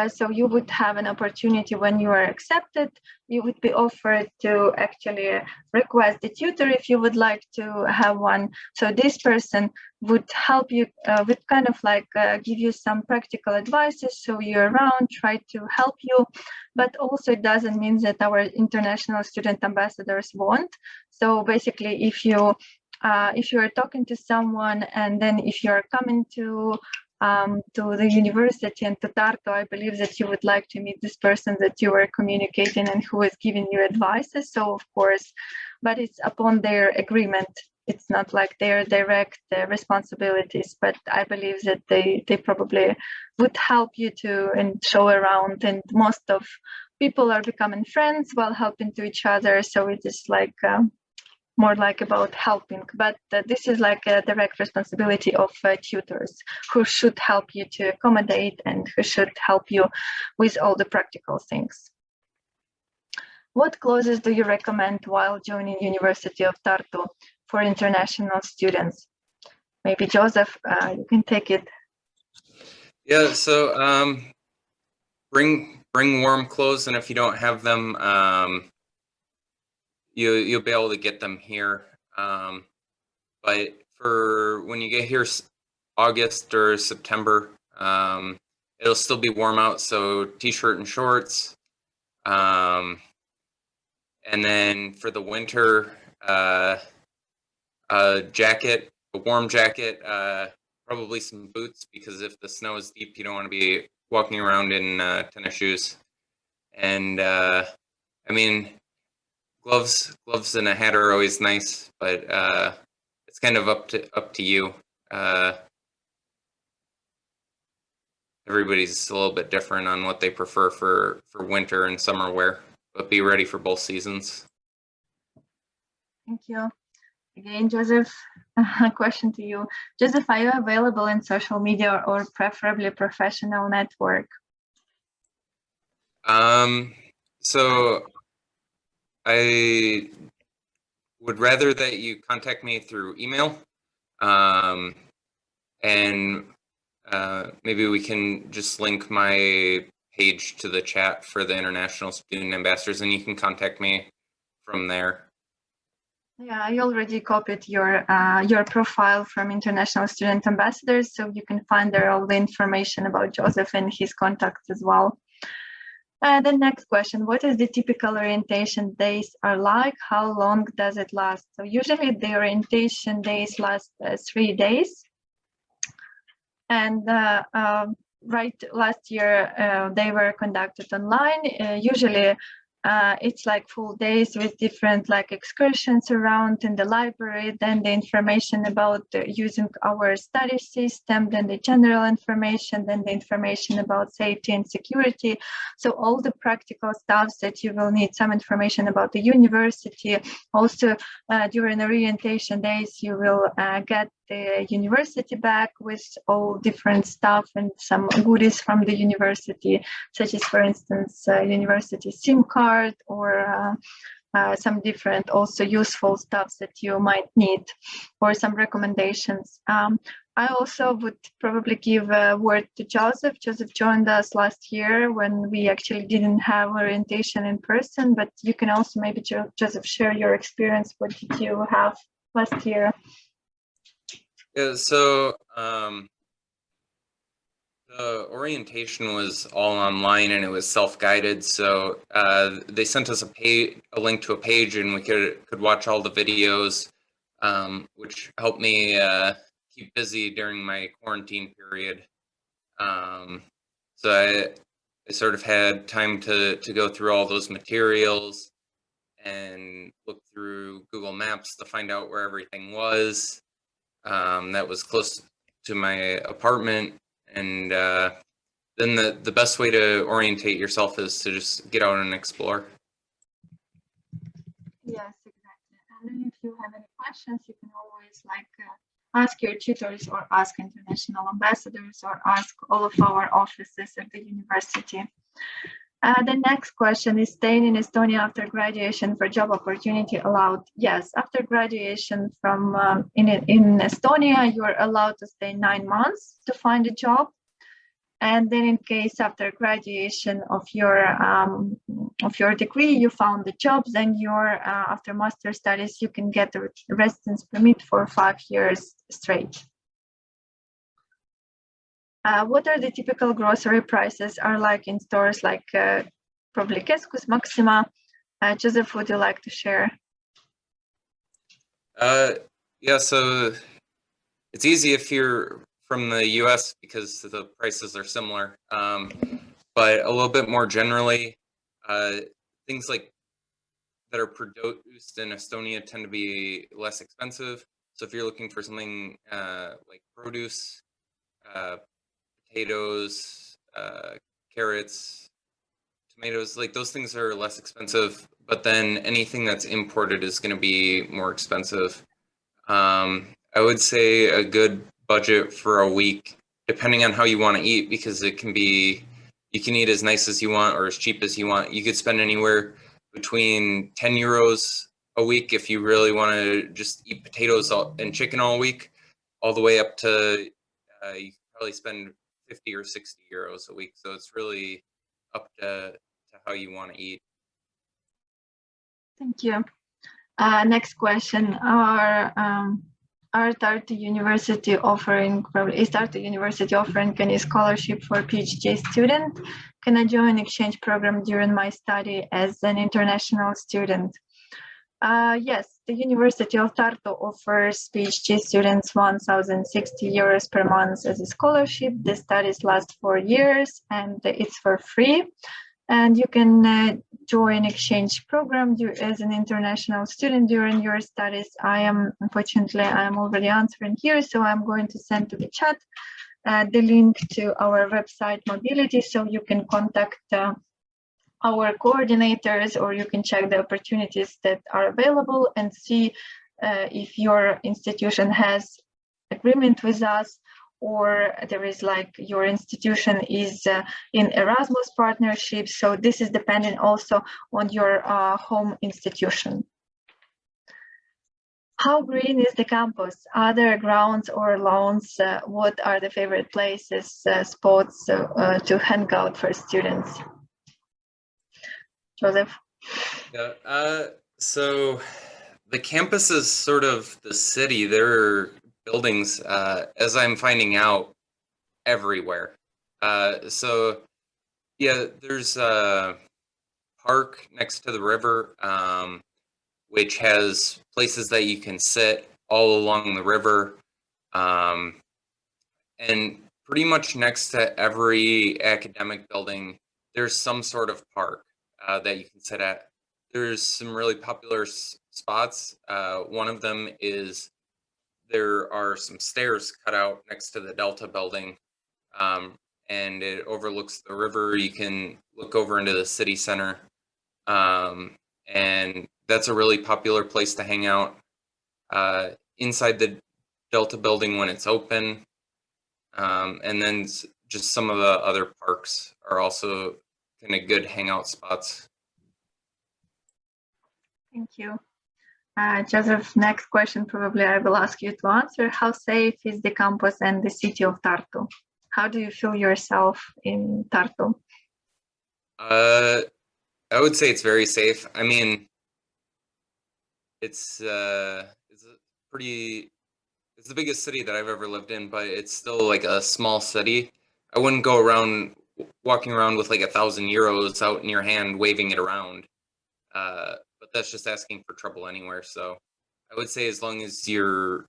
Speaker 1: So you would have an opportunity when you are accepted, you would be offered to actually request a tutor if you would like to have one. So this person would help you with kind of like give you some practical advices, show you around, try to help you. But also it doesn't mean that our international student ambassadors won't. So basically, if you are talking to someone and then if you are coming to the university and to Tartu, I believe that you would like to meet this person that you were communicating and who is giving you advices. So of course, but it's upon their agreement. It's not like their direct responsibilities, but I believe that they probably would help you to and show around, and most of people are becoming friends while helping to each other. So it is like more like about helping, but this is like a direct responsibility of tutors who should help you to accommodate and who should help you with all the practical things. What courses do you recommend while joining University of Tartu for international students? Maybe Joseph, you can take it.
Speaker 2: Yeah, so bring warm clothes, and if you don't have them, you'll be able to get them here. But for when you get here August or September, it'll still be warm out, so t-shirt and shorts. And then for the winter, a jacket, a warm jacket, probably some boots, because if the snow is deep, you don't want to be walking around in tennis shoes. And I mean, gloves and a hat are always nice, but it's kind of up to you. Everybody's a little bit different on what they prefer for winter and summer wear, but be ready for both seasons.
Speaker 1: Thank you. Again, Joseph, a question to you. Joseph, are you available in social media or preferably professional network?
Speaker 2: So I would rather that you contact me through email, and maybe we can just link my page to the chat for the international student ambassadors, and you can contact me from there.
Speaker 1: Yeah, I already copied your profile from international student ambassadors, so you can find there all the information about Joseph and his contacts as well. The next question, what is the typical orientation days are like? How long does it last? So usually the orientation days last 3 days. And right, last year they were conducted online. Usually it's like full days with different like excursions around in the library, then the information about using our study system, then the general information, then the information about safety and security. So all the practical stuff that you will need, some information about the university. Also during the orientation days, you will get the university bag with all different stuff and some goodies from the university, such as, for instance, university SIM card or some different also useful stuff that you might need, or some recommendations. I also would probably give a word to Joseph. Joseph joined us last year when we actually didn't have orientation in person, but you can also maybe, Joseph, share your experience. What did you have last year?
Speaker 2: Yeah, so the orientation was all online and it was self-guided. So they sent us a link to a page, and we could watch all the videos, which helped me keep busy during my quarantine period. So I sort of had time to go through all those materials and look through Google Maps to find out where everything was. That was close to my apartment. And then the best way to orientate yourself is to just get out and explore.
Speaker 1: Yes, exactly. And then if you have any questions, you can always ask your tutors or ask international ambassadors or ask all of our offices at the university. The next question is, staying in Estonia after graduation for job opportunity allowed? Yes, after graduation from in Estonia, you're allowed to stay 9 months to find a job. And then in case after graduation of your degree, you found the job, then after master studies, you can get a residence permit for 5 years straight. What are the typical grocery prices are like in stores like probably Keskus, Maxima? Joseph, would you like to share?
Speaker 2: Yeah, so it's easy if you're from the US because the prices are similar. But a little bit more generally, things like that are produced in Estonia tend to be less expensive. So if you're looking for something like produce, potatoes, carrots, tomatoes, like those things are less expensive, but then anything that's imported is going to be more expensive. I would say a good budget for a week, depending on how you want to eat, because you can eat as nice as you want or as cheap as you want. You could spend anywhere between 10 euros a week if you really want to just eat potatoes and chicken all week, all the way up to you could probably spend 50 or 60 euros a week. So it's really up to how you want to eat.
Speaker 1: Thank you. Next question: Are Tartu University offering any scholarship for PhD student? Can I join exchange program during my study as an international student? Yes, the University of Tartu offers PhD students 1,060 euros per month as a scholarship. The studies last 4 years and it's for free. And you can join exchange program as an international student during your studies. Unfortunately, I am already answering here, so I'm going to send to the chat the link to our website Mobility, so you can contact our coordinators, or you can check the opportunities that are available and see if your institution has agreement with us, or there is your institution is in Erasmus partnership. So this is dependent also on your home institution. How green is the campus? Are there grounds or lawns? What are the favorite places, spots to hang out for students? Joseph?
Speaker 2: Yeah, so the campus is sort of the city. There are buildings, as I'm finding out, everywhere. So yeah, there's a park next to the river, which has places that you can sit all along the river. And pretty much next to every academic building, there's some sort of park that you can sit at. There's some really popular spots. One of them is there are some stairs cut out next to the Delta building, and it overlooks the river. You can look over into the city center, and that's a really popular place to hang out. Inside the Delta building when it's open. And then just some of the other parks are also kind of good hangout spots.
Speaker 1: Thank you. Joseph, next question probably I will ask you to answer. How safe is the campus and the city of Tartu? How do you feel yourself in Tartu?
Speaker 2: I would say it's very safe. I mean, it's the biggest city that I've ever lived in, but it's still like a small city. I wouldn't go around walking around with like 1,000 euros out in your hand, waving it around. But that's just asking for trouble anywhere. So I would say as long as you're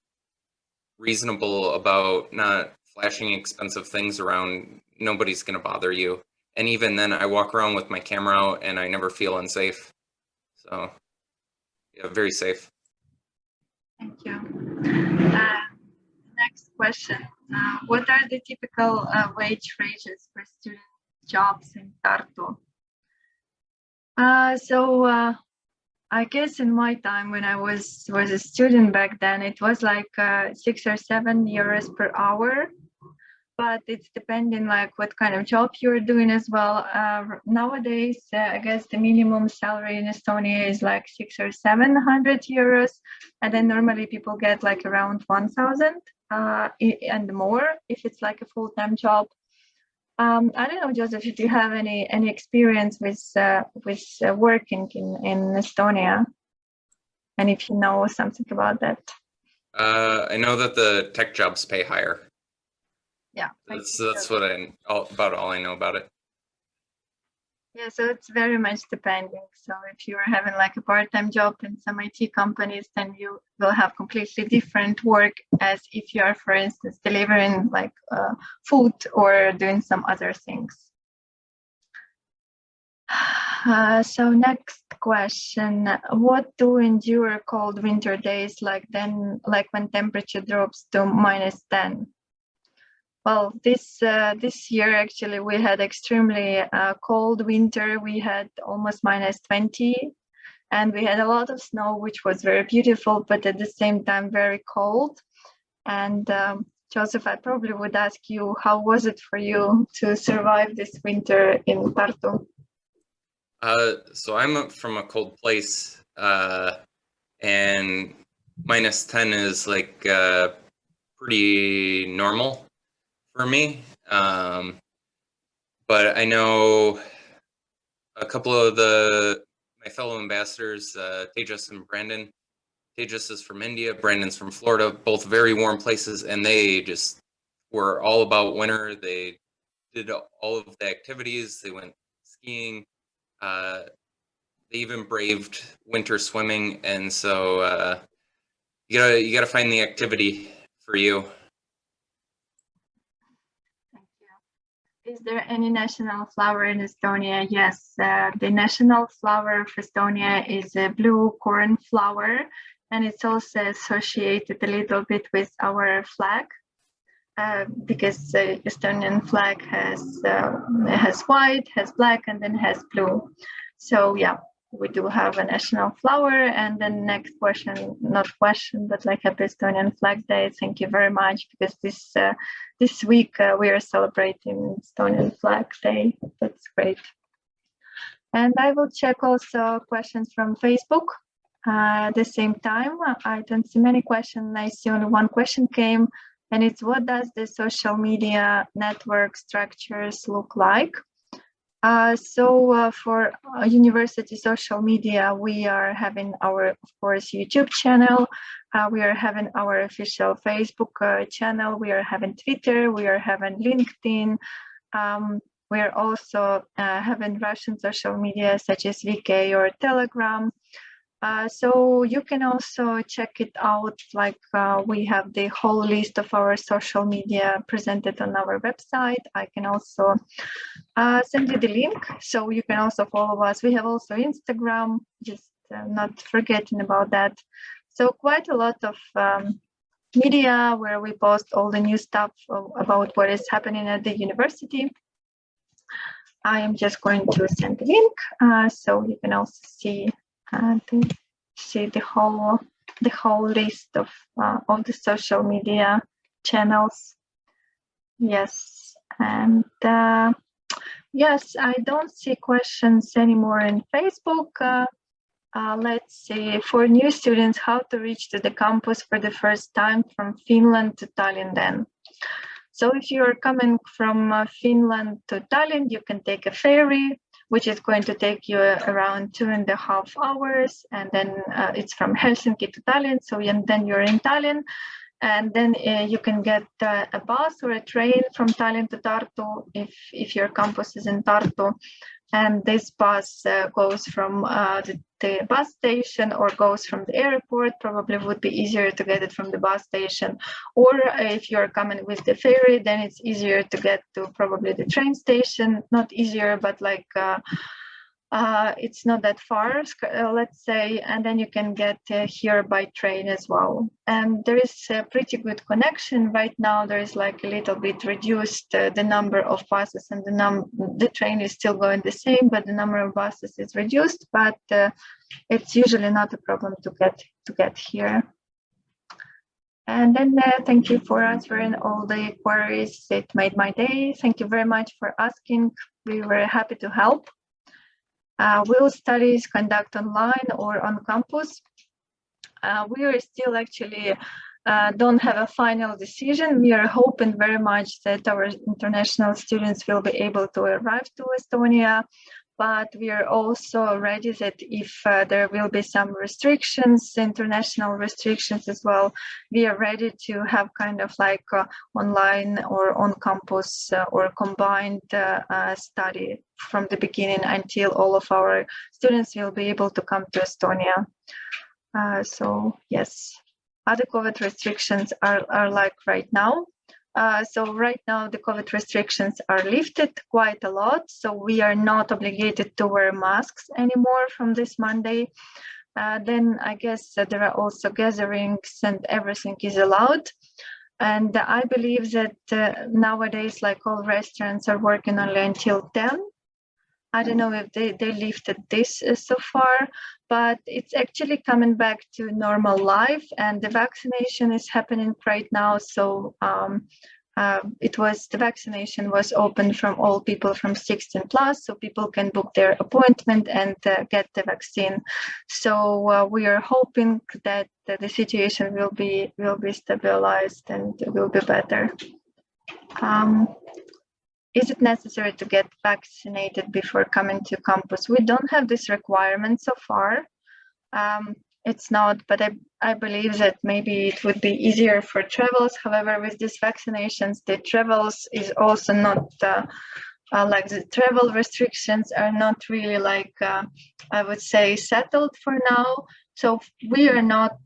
Speaker 2: reasonable about not flashing expensive things around, nobody's going to bother you. And even then, I walk around with my camera out and I never feel unsafe. So yeah, very safe.
Speaker 1: Thank you. Next question. What are the typical wage ranges for student jobs in Tartu? I guess in my time when I was a student back then, it was like 6 or 7 euros per hour, but it's depending like what kind of job you're doing as well. Nowadays, I guess the minimum salary in Estonia is like 600 or 700 euros, and then normally people get like around 1,000 and more if it's like a full-time job. I don't know, Joseph, if you have any experience with working in Estonia, and if you know something about that.
Speaker 2: I know that the tech jobs pay higher.
Speaker 1: Yeah,
Speaker 2: that's what about all I know about it.
Speaker 1: Yeah, so it's very much depending. So if you are having like a part-time job in some IT companies, then you will have completely different work as if you are, for instance, delivering like food or doing some other things. So next question: what do endure cold winter days like when temperature drops to -10? Well, this year actually we had extremely cold winter. We had almost -20, and we had a lot of snow, which was very beautiful, but at the same time very cold. And Joseph, I probably would ask you, how was it for you to survive this winter in Tartu?
Speaker 2: So I'm from a cold place, and -10 is like pretty normal for me. But I know a couple of my fellow ambassadors, Tejas and Brandon. Tejas is from India, Brandon's from Florida, both very warm places, and they just were all about winter. They did all of the activities. They went skiing. They even braved winter swimming, and so you gotta find the activity for you.
Speaker 1: Is there any national flower in Estonia? Yes, the national flower of Estonia is a blue corn flower, and it's also associated a little bit with our flag, because the Estonian flag has white, has black, and then has blue. So yeah, we do have a national flower. And then next question, not question, but like Happy Estonian Flag Day. Thank you very much, because this week we are celebrating Estonian Flag Day. That's great. And I will check also questions from Facebook. At the same time, I don't see many questions. I see only one question came, and it's, what does the social media network structures look like? For university social media, we are having our, of course, YouTube channel. We are having our official Facebook channel. We are having Twitter. We are having LinkedIn. We are also having Russian social media such as VK or Telegram. So you can also check it out. Like we have the whole list of our social media presented on our website. I can also send you the link, so you can also follow us. We have also Instagram, just not forgetting about that. So quite a lot of media where we post all the new stuff about what is happening at the university. I am just going to send the link, so you can also see the whole the whole list of the social media channels. Yes, and yes, I don't see questions anymore in Facebook. Let's see, for new students, how to reach to the campus for the first time from Finland to Tallinn then. So if you're coming from Finland to Tallinn, you can take a ferry, which is going to take you around 2.5 hours. And then it's from Helsinki to Tallinn. So then you're in Tallinn. And then you can get a bus or a train from Tallinn to Tartu if your campus is in Tartu. And this bus goes from the bus station or goes from the airport. Probably would be easier to get it from the bus station. Or if you're coming with the ferry, then it's easier to get to probably the train station. Not easier, but like it's not that far, let's say, and then you can get here by train as well. And there is a pretty good connection right now. There is like a little bit reduced the number of buses, and the train is still going the same, but the number of buses is reduced. But it's usually not a problem to get here. And then thank you for answering all the queries. It made my day. Thank you very much for asking. We were happy to help. Will studies conduct online or on campus? We are still actually don't have a final decision. We are hoping very much that our international students will be able to arrive to Estonia, but we are also ready that if there will be some restrictions, international restrictions as well, we are ready to have kind of like online or on campus or combined study from the beginning until all of our students will be able to come to Estonia. So yes, other COVID restrictions are like right now. So right now the COVID restrictions are lifted quite a lot. So we are not obligated to wear masks anymore from this Monday. Then I guess there are also gatherings and everything is allowed. And I believe that nowadays, like all restaurants are working only until 10. I don't know if they lifted this so far, but it's actually coming back to normal life, and the vaccination is happening right now. So the vaccination was open from all people from 16 plus, so people can book their appointment and get the vaccine. So we are hoping that the situation will be stabilized and will be better. Is it necessary to get vaccinated before coming to campus? We don't have this requirement so far. It's not, but I believe that maybe it would be easier for travels. However, with these vaccinations, the travels is also not like the travel restrictions are not really like, I would say, settled for now. So we are not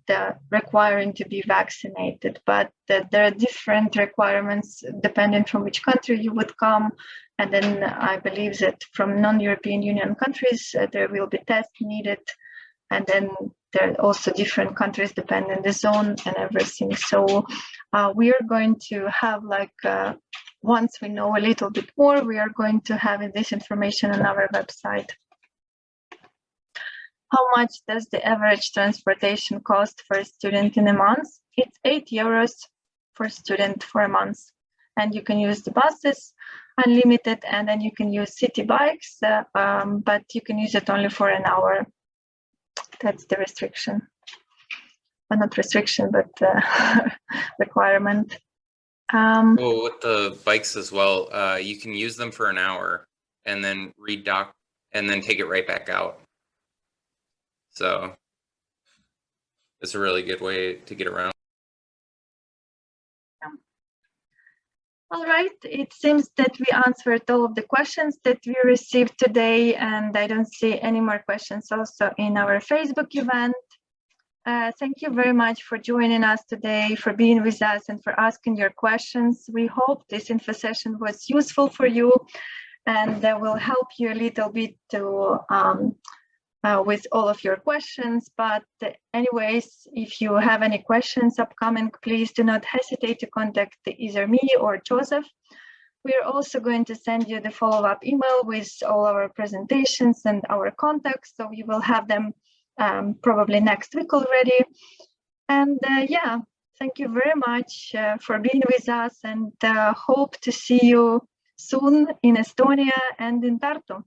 Speaker 1: requiring to be vaccinated, but there are different requirements depending from which country you would come. And then I believe that from non-European Union countries, there will be tests needed. And then there are also different countries depending on the zone and everything. So we are going to have like, once we know a little bit more, we are going to have this information on our website. How much does the average transportation cost for a student in a month? It's 8 euros for a student for a month. And you can use the buses unlimited, and then you can use city bikes, but you can use it only for an hour. That's the restriction. Well, not restriction, but requirement.
Speaker 2: Well, with the bikes as well, you can use them for an hour and then redock and then take it right back out. So it's a really good way to get around.
Speaker 1: All right, it seems that we answered all of the questions that we received today, and I don't see any more questions also in our Facebook event. Thank you very much for joining us today, for being with us and for asking your questions. We hope this info session was useful for you and will help you a little bit to with all of your questions. But anyways, if you have any questions upcoming, please do not hesitate to contact either me or Joseph. We are also going to send you the follow-up email with all our presentations and our contacts, so you will have them probably next week already. And yeah, thank you very much for being with us, and hope to see you soon in Estonia and in Tartu.